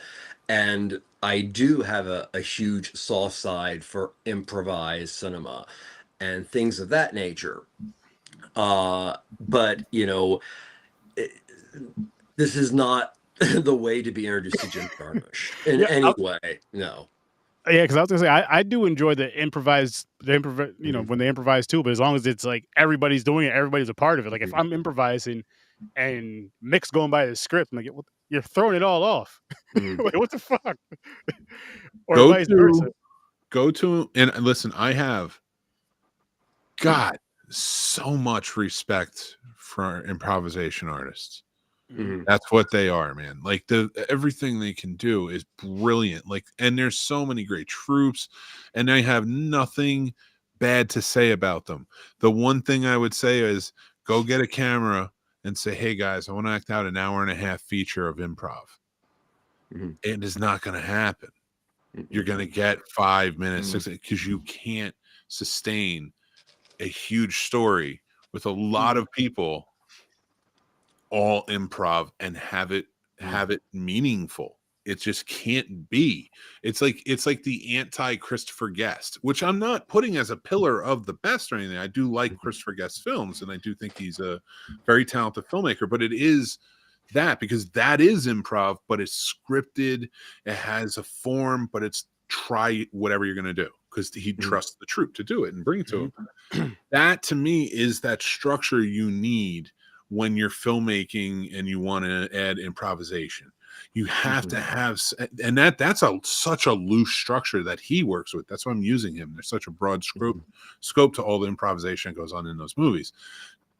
And I do have a huge soft side for improvised cinema and things of that nature. But, you know, this is not the way to be introduced to Jim Jarmusch in any way. No.
Yeah, because I was gonna say I do enjoy the improvised, you know, when they improvise too. But as long as it's like everybody's doing it, everybody's a part of it. Like if I'm improvising and Mick's going by the script, I'm like, you're throwing it all off. Like, what the fuck? Or vice versa.
Go to and listen. I have got so much respect for improvisation artists. That's what they are, man. Like everything they can do is brilliant. Like, and there's so many great troops, and I have nothing bad to say about them. The one thing I would say is go get a camera and say, hey guys, I want to act out an 1.5-hour feature of improv. It is not going to happen. You're going to get 5 minutes because you can't sustain a huge story with a lot of people all improv and have it meaningful. It just can't be. It's like the anti Christopher Guest, which I'm not putting as a pillar of the best or anything. I do like Christopher Guest films, and I do think he's a very talented filmmaker, but it is that because that is improv, but it's scripted. It has a form, but it's try whatever you're going to do because he trusts the troupe to do it and bring it to him. That to me is that structure you need when you're filmmaking and you want to add improvisation. You have to have, and that's such a loose structure that he works with. That's why I'm using him. There's such a broad scope to all the improvisation that goes on in those movies.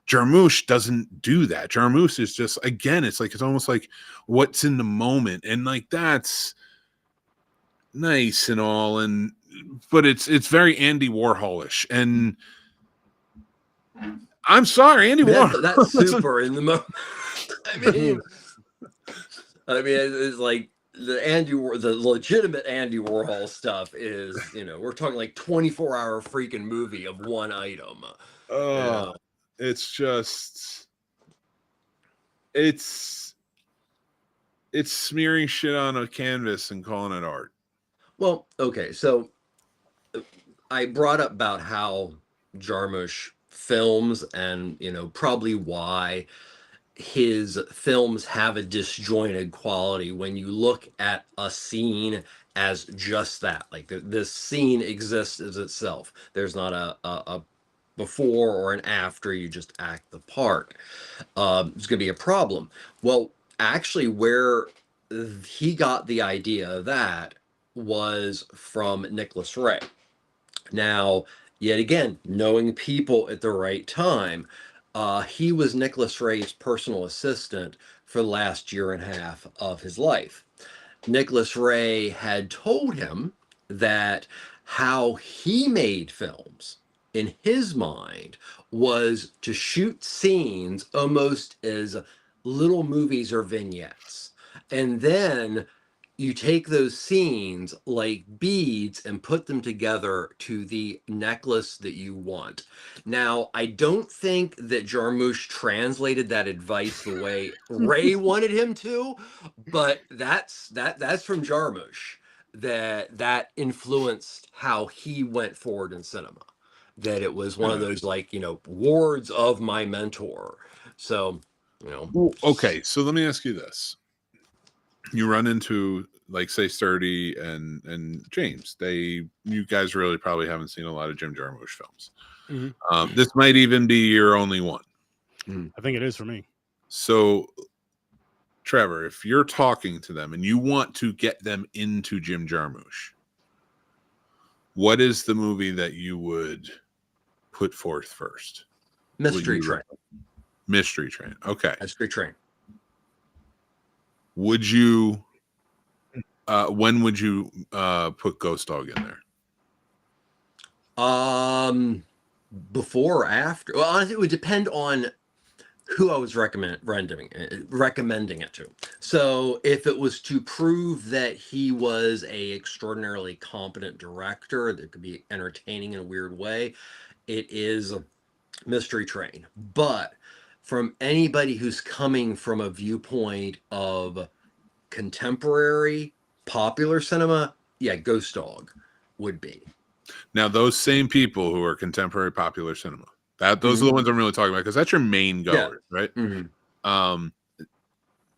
Jarmusch doesn't do that. Jarmusch is just, again, it's almost like what's in the moment, and like that's nice and all, but it's very Andy Warholish, and I'm sorry, Andy Warhol.
That's super in the moment. I mean, it's like the legitimate Andy Warhol stuff is, you know, we're talking like 24-hour freaking movie of one item.
It's just, it's smearing shit on a canvas and calling it art.
Well, okay, so I brought up about how Jarmusch films and, you know, probably why his films have a disjointed quality when you look at a scene as just that. Like this scene exists as itself. There's not a before or an after. You just act the part. It's going to be a problem. Well, actually, where he got the idea of that was from Nicholas Ray. Now, yet again, knowing people at the right time, he was Nicholas Ray's personal assistant for the last 1.5 years of his life. Nicholas Ray had told him that how he made films in his mind was to shoot scenes almost as little movies or vignettes, and then you take those scenes like beads and put them together to the necklace that you want. Now, I don't think that Jarmusch translated that advice the way Ray wanted him to, but that's from Jarmusch, that influenced how he went forward in cinema. That it was one of those, like, wards of my mentor. So,
Well, okay, so let me ask you this. You run into, like, say, Sturdy and James. You guys really probably haven't seen a lot of Jim Jarmusch films.
Mhm.
This might even be your only one.
I think it is for me.
So, Trevor, if you're talking to them and you want to get them into Jim Jarmusch, what is the movie that you would put forth first?
Mystery Train.
Mystery Train. Okay.
Mystery Train.
Would you when would you put Ghost Dog in there?
Before or after? Well, honestly, it would depend on who I was recommending it to. So if it was to prove that he was a extraordinarily competent director that could be entertaining in a weird way, it is Mystery Train. But from anybody who's coming from a viewpoint of contemporary popular cinema, yeah, Ghost Dog would be.
Now, those same people who are contemporary popular cinema, those are the ones I'm really talking about, because that's your main goer, right?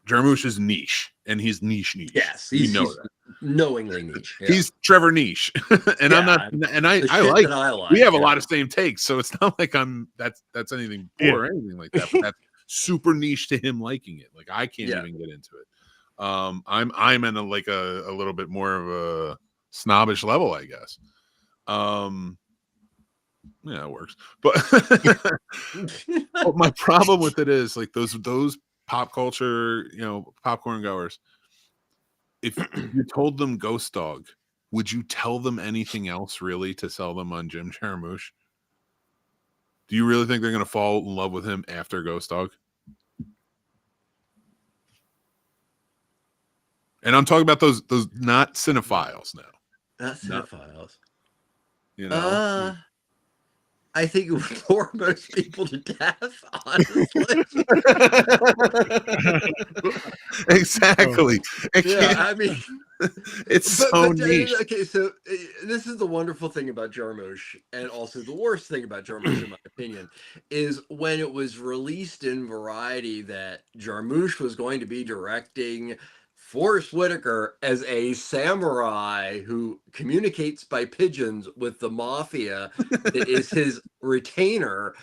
Jarmusch is niche, and he's niche.
Yes,
he's that.
Knowingly niche. Yeah.
He's Trevor niche, and I'm not. And I like. We have a lot of same takes, so it's not like that's anything poor or anything like that. But that's super niche to him liking it. Like, I can't even get into it. I'm in a little bit more of a snobbish level, I guess. Yeah, it works. But my problem with it is, like, those pop culture, popcorn goers. If you told them Ghost Dog, would you tell them anything else really to sell them on Jim Jarmusch? Do you really think they're going to fall in love with him after Ghost Dog? And I'm talking about those not cinephiles now.
Not cinephiles.
I
think it would bore most people to death, honestly.
Exactly.
I mean,
it's so niche.
Okay, so this is the wonderful thing about Jarmusch, and also the worst thing about Jarmusch, in my opinion, is when it was released in Variety that Jarmusch was going to be directing Forrest Whitaker as a samurai who communicates by pigeons with the mafia that is his retainer.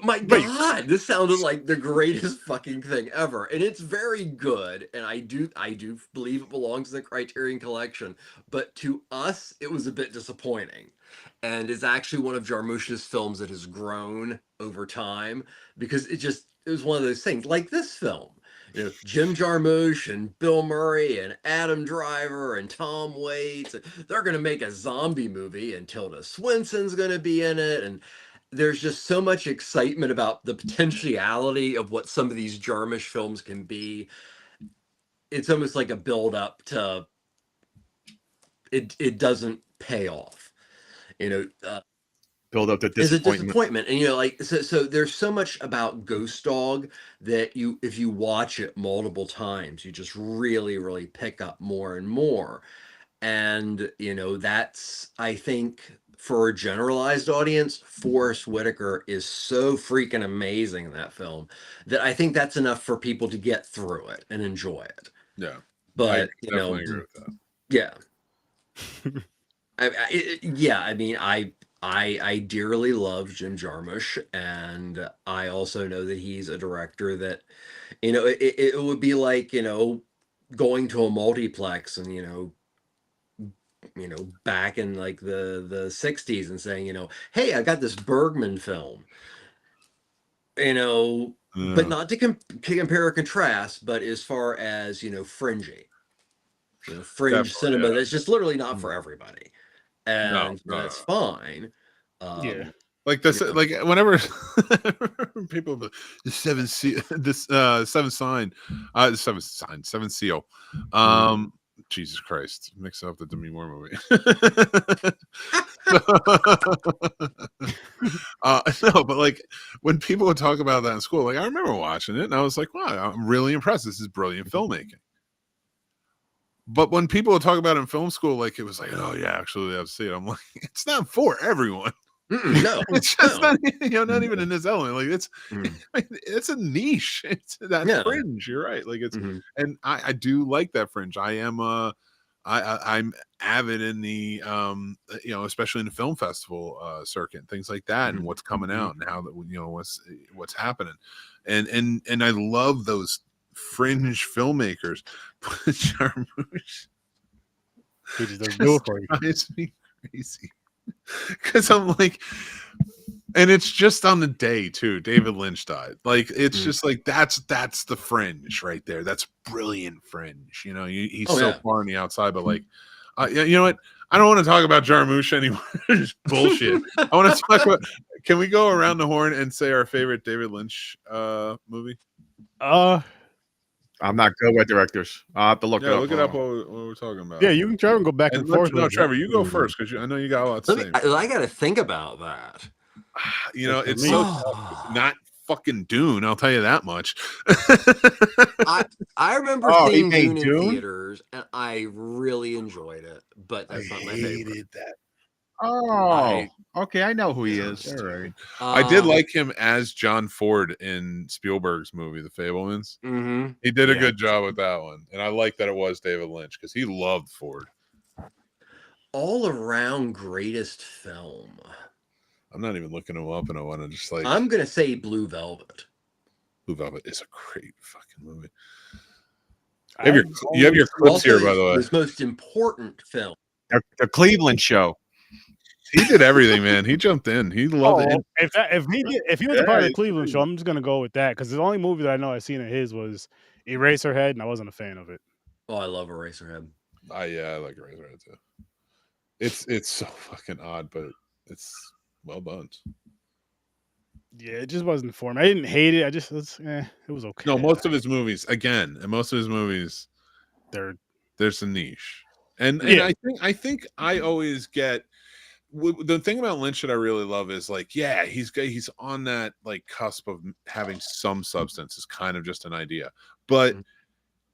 My God, this sounded like the greatest fucking thing ever. And it's very good. And I do believe it belongs in the Criterion Collection. But to us, it was a bit disappointing. And it's actually one of Jarmusch's films that has grown over time, because it was one of those things like this film. Jim Jarmusch and Bill Murray and Adam Driver and Tom Waits, they're going to make a zombie movie, and Tilda Swinton's going to be in it. And there's just so much excitement about the potentiality of what some of these Jarmusch films can be. It's almost like a build up to it doesn't pay off.
Build up the
disappointment. Is a disappointment. And so there's so much about Ghost Dog that if you watch it multiple times, you just really, really pick up more and more. And that's, I think, for a generalized audience, Forrest Whitaker is so freaking amazing in that film that I think that's enough for people to get through it and enjoy it.
Yeah.
But
I definitely agree with that.
Yeah. I dearly love Jim Jarmusch, and I also know that he's a director that, it would be like, going to a multiplex and, back in like the 60s and saying, hey, I got this Bergman film, but not to compare or contrast, but as far as, fringy, fringe cinema, that's just literally not for everybody. And that's fine.
Like this, like whenever people the seven seal, this seven sign, seven seal. Jesus Christ, mix up the Demi Moore movie. No, but like when people would talk about that in school, like I remember watching it and I was like, wow, I'm really impressed. This is brilliant filmmaking. But when people would talk about it in film school, like it was like, oh yeah, actually, I've seen it. I'm like, it's not for everyone.
No,
it's just not, not even in this element. Like it's a niche. It's that fringe. You're right. Like it's, and I do like that fringe. I am I'm avid in the especially in the film festival circuit and things like that, and what's coming out and how that what's happening, and I love those fringe filmmakers. Jarmusch drives me crazy because I'm like, and it's just on the day too. David Lynch died. Like it's just like that's the fringe right there. That's brilliant fringe. He's so far on the outside, but like, you know what? I don't want to talk about Jarmusch anymore. It's bullshit. I want to talk about. Can we go around the horn and say our favorite David Lynch movie?
I'm not good with directors. I'll have to look it up.
Look it up what we're talking about.
Yeah, you can Trevor go back and forth.
No, Trevor, you go first because I know you got a lot to say.
I got to think about that.
It's so not fucking Dune. I'll tell you that much.
I remember seeing Dune in theaters, and I really enjoyed it. But that's not my favorite.
That.
Oh, okay. I know who he is. All right.
I did like him as John Ford in Spielberg's movie, The Fabelmans. He did a good job with that one, and I like that it was David Lynch because he loved Ford.
All around greatest film.
I'm not even looking him up, and I want to just like.
I'm gonna say Blue Velvet.
Blue Velvet is a great fucking movie. You have your clips here, by the way.
His most important film,
the Cleveland Show.
He did everything, man. He jumped in. He loved it.
If he was a part of the Cleveland Show, I'm just gonna go with that because the only movie that I know I've seen of his was Eraserhead, and I wasn't a fan of it.
Oh, I love Eraserhead.
I like Eraserhead too. It's so fucking odd, but it's well done.
Yeah, it just wasn't for me. I didn't hate it. It was okay.
No, most of his movies, there's a niche, and I think I always get the thing about Lynch that I really love is like, yeah, he's on that like cusp of having some substance. Is kind of just an idea, but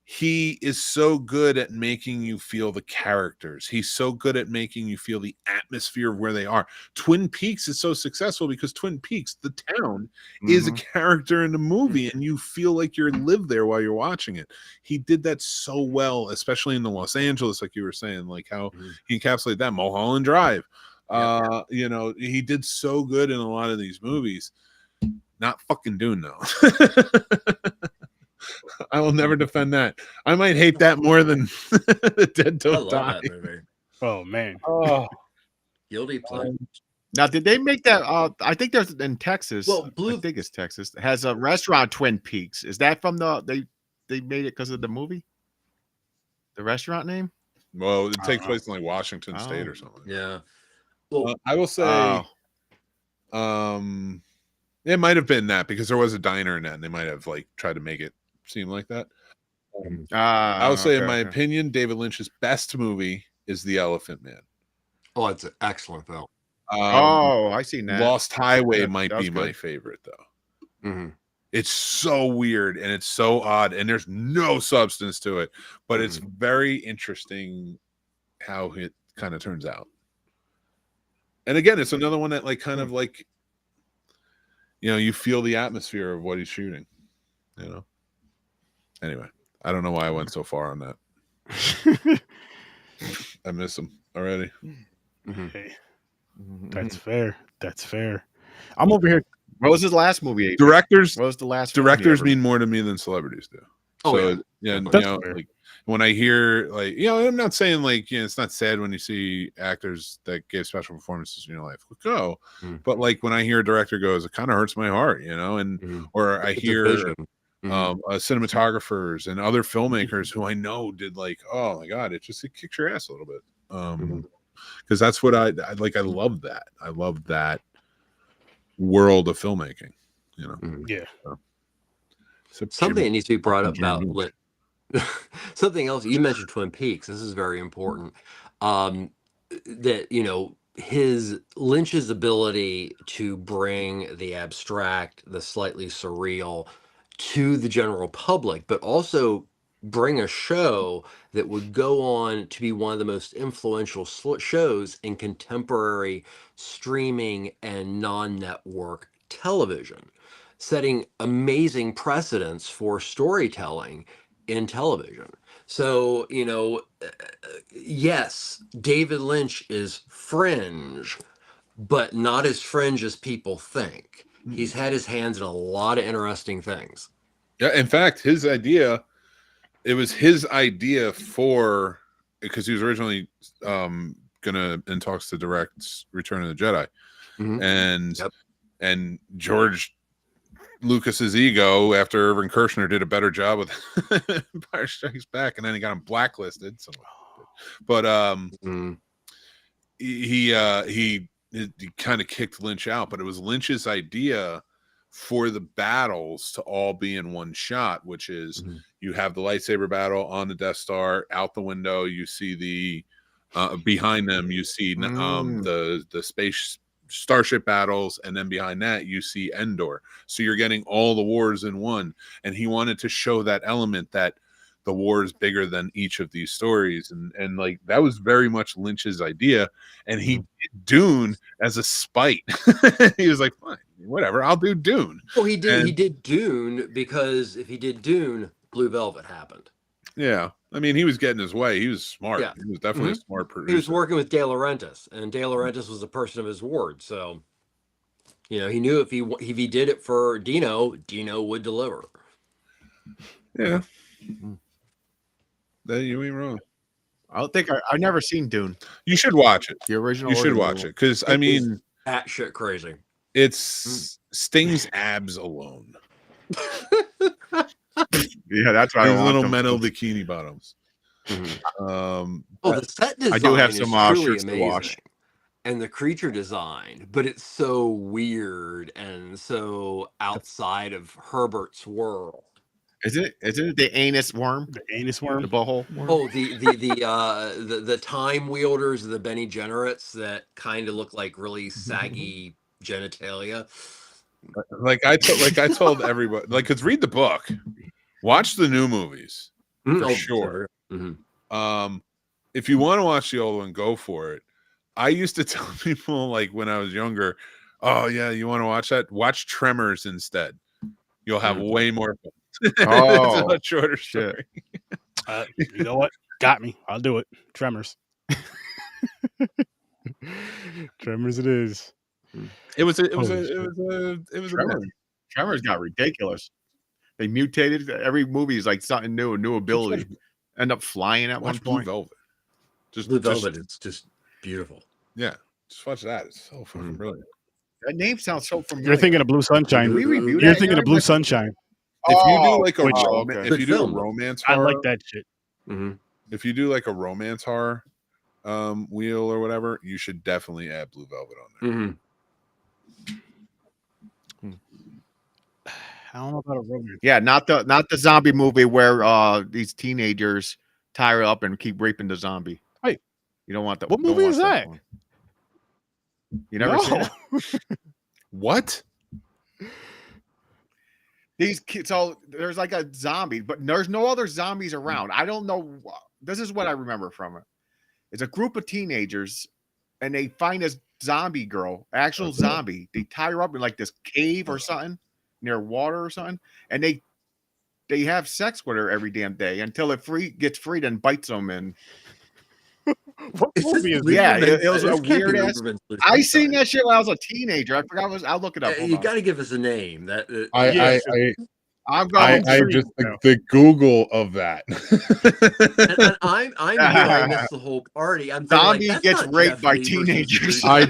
he is so good at making you feel the characters. He's so good at making you feel the atmosphere of where they are. Twin Peaks is so successful because Twin Peaks, the town, is a character in the movie, and you feel like you live there while you're watching it. He did that so well, especially in the Los Angeles, like you were saying, like how he encapsulated that. Mulholland Drive. He did so good in a lot of these movies. Not fucking Dune though. I will never defend that. I might hate that more than Dead Don't Die.
Oh man.
Oh,
guilty pleasure.
Now, did they make that? I think there's in Texas.
Well,
I think it's Texas. Has a restaurant, Twin Peaks. Is that from they made it because of the movie? The restaurant name?
Well, it takes place in like Washington State or something.
Yeah. Well,
I will say, it might have been that because there was a diner in that, and they might have like tried to make it seem like that. I would say, in my opinion, David Lynch's best movie is The Elephant Man.
Oh, it's an excellent film.
I seen that.
Lost Highway might be my favorite though. It's so weird and it's so odd, and there's no substance to it, but it's very interesting how it kind of turns out. And again, it's another one that like kind of like, you feel the atmosphere of what he's shooting, Anyway, I don't know why I went so far on that. I miss him already.
Hey, that's fair. That's fair. I'm over here.
What was his last movie?
Directors.
What was the last?
Directors mean more to me than celebrities do.
Oh,
like when I hear like, I'm not saying like, it's not sad when you see actors that give special performances in your life. Go, but like when I hear a director goes, it kind of hurts my heart, or I hear cinematographers and other filmmakers who I know did like, oh my god, it kicks your ass a little bit, because that's what I like. I love that. I love that world of filmmaking. You know,
Yeah.
Something that needs to be brought up about something else. You mentioned Twin Peaks. This is very important. That, you know, Lynch's ability to bring the abstract, the slightly surreal to the general public, but also bring a show that would go on to be one of the most influential shows in contemporary streaming and non-network television, setting amazing precedents for storytelling in television. So, you know, yes, David Lynch is fringe, but not as fringe as people think. He's had his hands in a lot of interesting things.
Yeah, in fact, it was his idea for, because he was originally gonna in talks to direct Return of the Jedi, and George Lucas's ego, after Irvin Kershner did a better job with Empire Strikes Back, and then he got him blacklisted. So, but he kind of kicked Lynch out, but it was Lynch's idea for the battles to all be in one shot, which is you have the lightsaber battle on the Death Star, out the window you see the behind them you see the space starship battles, and then behind that you see Endor. So you're getting all the wars in one, and he wanted to show that element that the war is bigger than each of these stories, and like that was very much Lynch's idea, and he did Dune as a spite. He was like, fine, whatever, I'll do Dune.
Well, he did Dune because if he did Dune, Blue Velvet happened.
Yeah, I mean, he was getting his way. He was smart.
Yeah.
He was definitely a smart producer.
He was working with De Laurentiis, and De Laurentiis was a person of his word. So, you know, he knew if he did it for Dino would deliver.
Yeah. Then you ain't wrong.
I don't think I've never seen Dune.
You should watch it.
The original.
You should watch it, because I mean,
That shit crazy.
it's Sting's abs alone.
Yeah, that's why
His little metal bikini bottoms.
The set design
I do have
is
some
truly
shirts to
amazing.
wash.
And the creature design, but it's so weird and so outside of Herbert's world.
Isn't it the anus worm?
The anus worm.
The butthole worm?
Oh, the time wielders, the Bene Generates that kind of look like really saggy genitalia.
Like I told everybody, like, cause read the book, watch the new movies for sure. If you want to watch the old one, go for it. I used to tell people, like, when I was younger, oh yeah, you want to watch that? Watch Tremors instead. You'll have way more fun. It's a much shorter story.
You know what? Got me. I'll do it. Tremors. Tremors it is.
It was a
Tremors got ridiculous. They mutated. Every movie is like something new, a new ability. End up flying at one point.
Blue Velvet.
Blue Velvet, it's just beautiful.
Yeah, just watch that. It's so fucking brilliant.
That name sounds so familiar.
You're thinking of Blue Sunshine. You're thinking of Blue Sunshine.
If you do like a
okay.
romance horror,
I like that shit.
If you do like a romance horror wheel or whatever, you should definitely add Blue Velvet on there.
I don't know about a romance.
Yeah, not the zombie movie where these teenagers tie her up and keep raping the zombie.
Hey,
you don't want that.
What movie is that?
You never seen it?
What?
These kids, so there's like a zombie, but there's no other zombies around. I don't know. This is what I remember from it. It's a group of teenagers, and they find this zombie girl, actual zombie. They tie her up in like this cave or something near water or something, and they have sex with her every damn day until it gets freed and bites them. And
what movie is
yeah, it was a weird ass. I seen that shit when I was a teenager. I forgot. I'll look it up.
You got to give us a name.
I'm going.
I just the Google of that.
and I'm I missed the whole party. I'm
zombie
like,
gets raped by teenagers.
I'm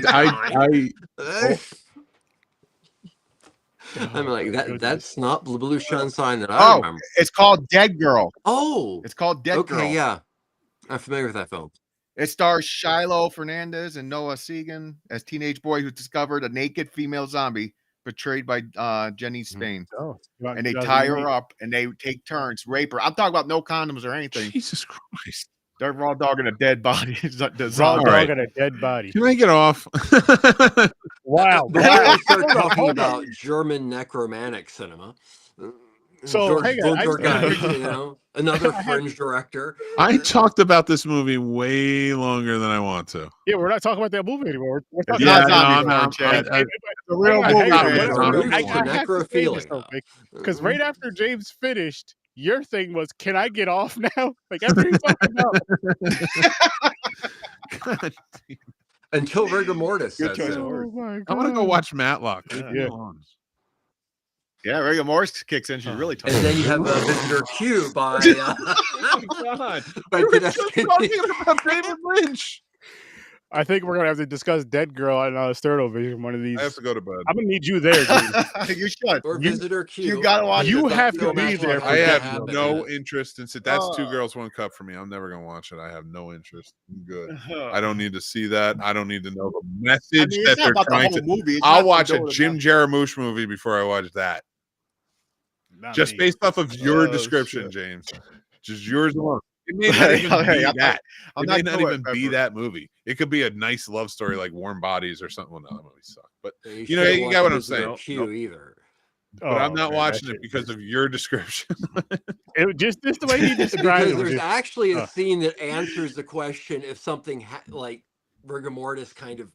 like that's not Blue Sunshine that I remember.
It's called Dead Girl.
Oh,
it's called Dead Girl.
Okay, yeah, I'm familiar with that film.
It stars Shiloh Fernandez and Noah Segan as teenage boy who discovered a naked female zombie portrayed by Jenny Spain.
Oh,
And they tie her up and they take turns, rape her. I'm talking about no condoms or anything.
Jesus Christ.
They're raw dogging a dead body. The
Raw
zombie.
dog and a dead body.
Can I get off?
Wow.
Before we start talking about German necromantic cinema.
So, hang on,
you know, another fringe director.
I talked about this movie way longer than I want to.
Yeah, we're not talking about that movie anymore. We're talking
Yeah,
about
no,
I'm
Chad.
not.
The real movie.
Necrophilia.
Because right after James finished, your thing was, "Can I get off now?" Like after he talked about.
God.
Until rigor mortis says
choice
so.
of words.
Oh my
I want to go
God.
watch Matlock.
Yeah. Yeah, rigor mortis kicks in. She's really tough.
And then you have Visitor Q by
God.
by
We were just
Tedeschi.
talking about David Lynch.
I think we're gonna have to discuss Dead Girl on Sterno Vision one of these.
I have to go to bed.
I'm gonna need you there, dude.
You should.
Or
You-
Visitor Q.
you gotta watch
You
it.
have to be there for
I
Dead
have
Girl.
no interest in it. That's Two Girls, One Cup for me. I'm never gonna watch it. I have no interest. I'm good. I don't need to see that. I don't need to know the message
I mean,
that
it's not
they're
about the
trying
whole
to.
movie. It's
I'll
not
watch a
doing
Jim Jarmusch movie before I watch that.
Not
Just
me.
based off of your
Oh,
description,
shit.
James. Just yours alone. It may not even
Hey,
be
I'm
that.
I'm
It may not
doing
even be
Trevor.
that movie. It could be a nice love story like Warm Bodies or something. Well, no, that movie sucked. But
You
know,
shouldn't
you
watch
got what I'm
Visitor
saying.
Q either.
but I'm not
man,
watching
that
it because of your description.
just the way he described
Because
it. was
there's
just-
actually a scene that answers the question if something like rigor mortis kind of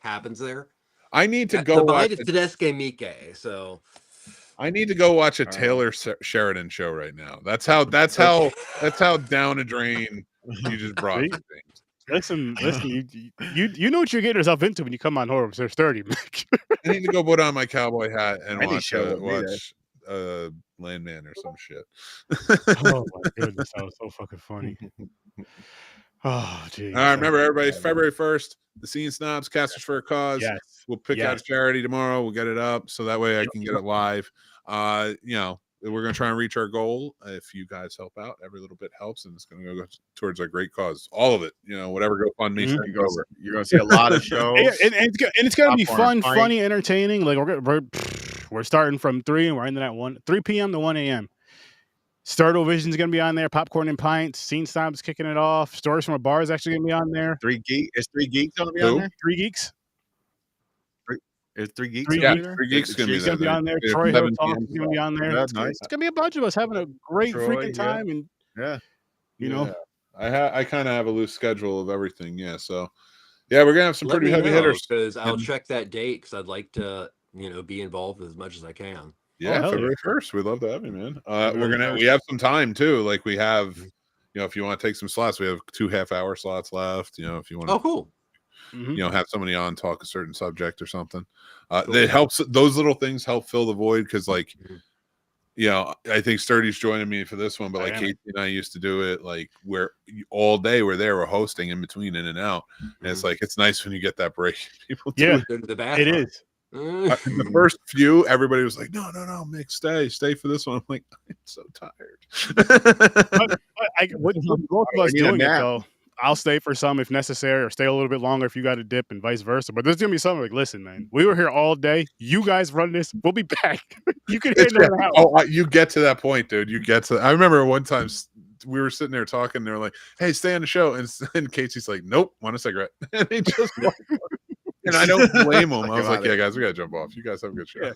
happens there.
I need to
The
go watch.
behind is Tedeschi Mike, so
I need to go watch a Taylor Sheridan show right now. That's how down a drain you just brought me.
Listen, you know what you're getting yourself into when you come on Horror There's 30.
I need to go put on my cowboy hat and
Any
watch
show would be
Landman or some shit.
Oh my goodness, that was so fucking funny. Oh, geez.
All right, remember everybody, February 1st, the Scene Snobs, Casters for a Cause.
Yes.
We'll pick out a charity tomorrow. We'll get it up so that way I can get it live. We're going to try and reach our goal. If you guys help out, every little bit helps, and it's going to go towards our great cause. All of it, whatever GoFundMe sends over.
You're going to see a lot of shows.
And it's going to be
Popcorn,
fun, funny, entertaining. Like we're starting from 3 and we're ending at 3 p.m. to 1 a.m. Startle Vision's going to be on there. Popcorn and Pints. Scene Snobs kicking it off. Stories from a Bar is actually going to be on there.
Is 3 Geeks going to be on there?
3 Geeks.
Is 3 Geeks
Three
going to
Geeks.
be there?
3 Geeks going
She's going to be on there.
Yeah,
Troy Hill
7
Talk
p.m.
is going to be on there.
That's nice.
It's going to be a bunch of us having a great
Troy,
freaking time. And,
Yeah.
I kind of have a loose schedule of everything. Yeah. So, we're going to have some pretty heavy hitters.
because I'll check that date because I'd like to be involved as much as I can.
Yeah,
hell
February 1st. We'd love to have you, man. We have some time too. Like we have, if you want to take some slots, we have 2 half-hour slots left. If you want to,
Oh, cool.
have somebody on talk a certain subject or something.
Cool.
That helps. Those little things help fill the void because, I think Sturdy's joining me for this one, but like Casey and I used to do it like where all day we're hosting in between in and out, and it's like it's nice when you get that break. People
yeah,
Go to the bathroom.
it is.
The first few, everybody was like, no, Mick, stay for this one. I'm like, I'm so tired.
With both of us doing it though, I'll stay for some if necessary, or stay a little bit longer if you got to dip, and vice versa. But there's gonna be something like, listen, man, we were here all day. You guys run this. We'll be back. You can hear the house.
Oh, you get to that point, dude. You get to. I remember one time we were sitting there talking. And they were like, "Hey, stay on the show," and Casey's like, "Nope, want a cigarette?" And they just. And I don't blame them. I was like, "Yeah, guys, we gotta jump off. You guys have a good show."
Yeah.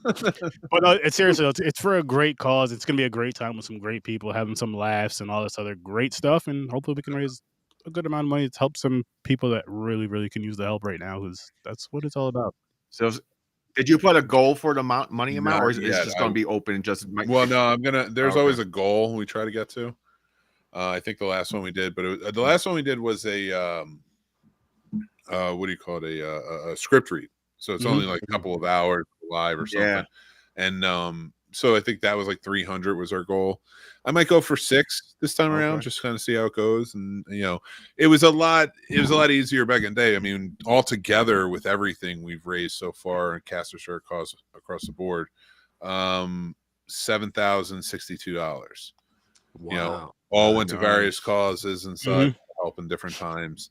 But it's seriously, it's for a great cause. It's gonna be a great time with some great people, having some laughs and all this other great stuff, and hopefully we can raise a good amount of money to help some people that really, really can use the help right now. Because that's what it's all about.
So, did you put a goal for the money amount,
Not
or is it
yet.
just going to be open?
Well, no, I'm gonna. There's
Okay.
always a goal we try to get to. I think the last one we did, but the last one we did was a what do you call it? A script read. So it's only like a couple of hours live or something.
Yeah.
And so I think that was like 300 was our goal. I might go for 6 this time around,
Okay.
just kind of see how it goes. And it was a lot easier back in the day. I mean, all together with everything we've raised so far and Casters for a Cause across the board, $7,062.
Wow.
All went to
Nice.
various causes and such, help in different times.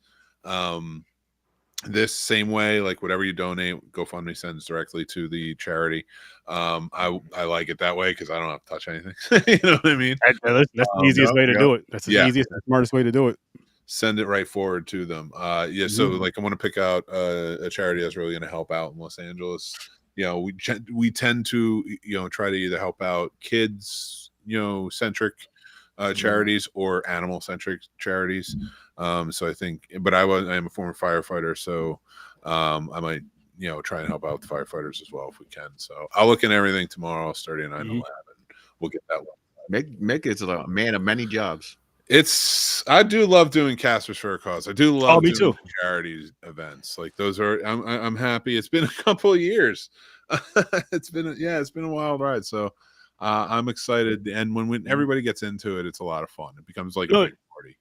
this same way, like whatever you donate, GoFundMe sends directly to the charity. I like it that way because I don't have to touch anything. You know what I mean?
That's the easiest way to do it. That's the easiest and smartest way to do it.
Send it right forward to them. So like I want to pick out a charity that's really going to help out in Los Angeles. We tend to try to either help out kids centric charities or animal centric charities. So I think, but I am a former firefighter, so I might try and help out the firefighters as well if we can. So I'll look at everything tomorrow starting at 9/11. We'll get that one.
Mick is a man of many jobs.
I do love doing Casters for a Cause. I do love doing
too.
Charity events. Like those are, I'm happy. It's been a couple of years. It's been a wild ride. So I'm excited. And when everybody gets into it, it's a lot of fun. It becomes like a big party.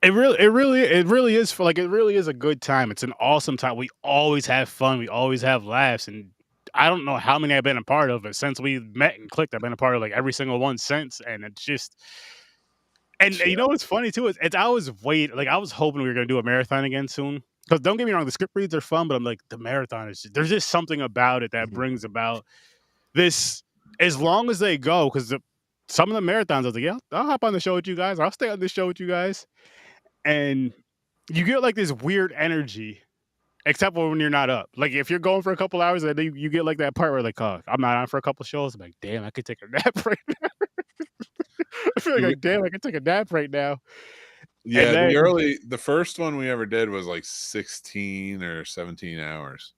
It really is it really is a good time. It's an awesome time. We always have fun. We always have laughs. And I don't know how many I've been a part of, but since we met and clicked, I've been a part of like every single one since. And it's just, and you know what's funny too is I was hoping we were gonna do a marathon again soon. Because don't get me wrong, the script reads are fun, but I'm like, the marathon there's just something about it that brings about this. As long as they go, because some of the marathons, I was like, yeah, I'll hop on the show with you guys. I'll stay on the show with you guys. And you get like this weird energy, except for when you're not up. Like if you're going for a couple hours, and you get like that part where like, oh, I'm not on for a couple shows. I'm like, damn, I could take a nap right now. I feel like, damn, I could take a nap right now.
Yeah, the first one we ever did was like 16 or 17 hours.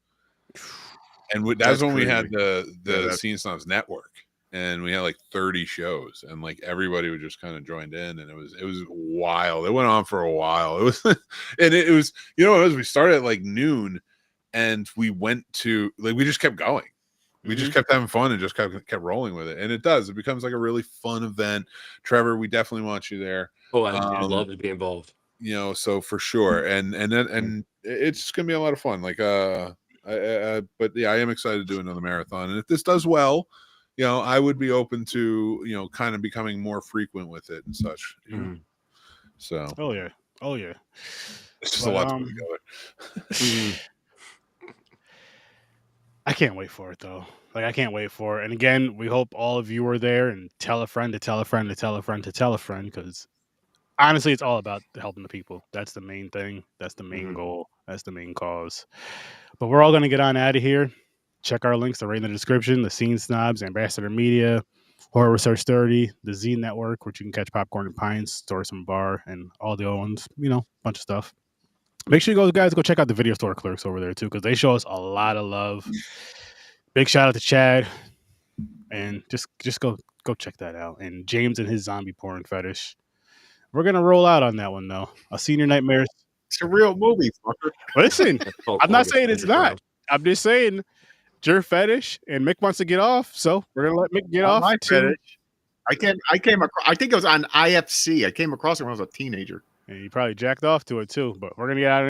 And that's when we had the Scene Snobs Network, and we had like 30 shows, and like everybody would just kind of joined in, and it was wild. It went on for a while. It was, and it was, we started at like noon, and we went to like we just kept going. We just kept having fun and just kept rolling with it, and it becomes like a really fun event. Trevor, we definitely want you there.
Oh, I'd love to be involved.
So for sure, and it's gonna be a lot of fun. Like but yeah, I am excited to do another marathon, and if this does well, I would be open to kind of becoming more frequent with it and such. So
oh yeah,
it's just a lot to put together.
I can't wait for it though. Like I can't wait for it. And again, we hope all of you are there, and tell a friend to tell a friend to tell a friend to tell a friend, because honestly, it's all about helping the people. That's the main thing. That's the main goal. That's the main cause. But we're all going to get on out of here. Check our links. They're right in the description. The Scene Snobs, Ambassador Media, Horror Research 30, the Z Network, which you can catch Popcorn and Pints, Store Some Bar, and all the other ones. Bunch of stuff. Make sure you guys go check out the Video Store Clerks over there, too, because they show us a lot of love. Big shout out to Chad. And just go check that out. And James and his zombie porn fetish. We're going to roll out on that one, though. I'll see you in your nightmares.
It's a real movie, fucker.
Listen, I'm not saying it's not. I'm just saying it's your fetish, and Mick wants to get off, so we're going to let Mick get off.
My fetish. I came across, I think it was on IFC. I came across it when I was a teenager.
And you probably jacked off to it, too. But we're going to get out of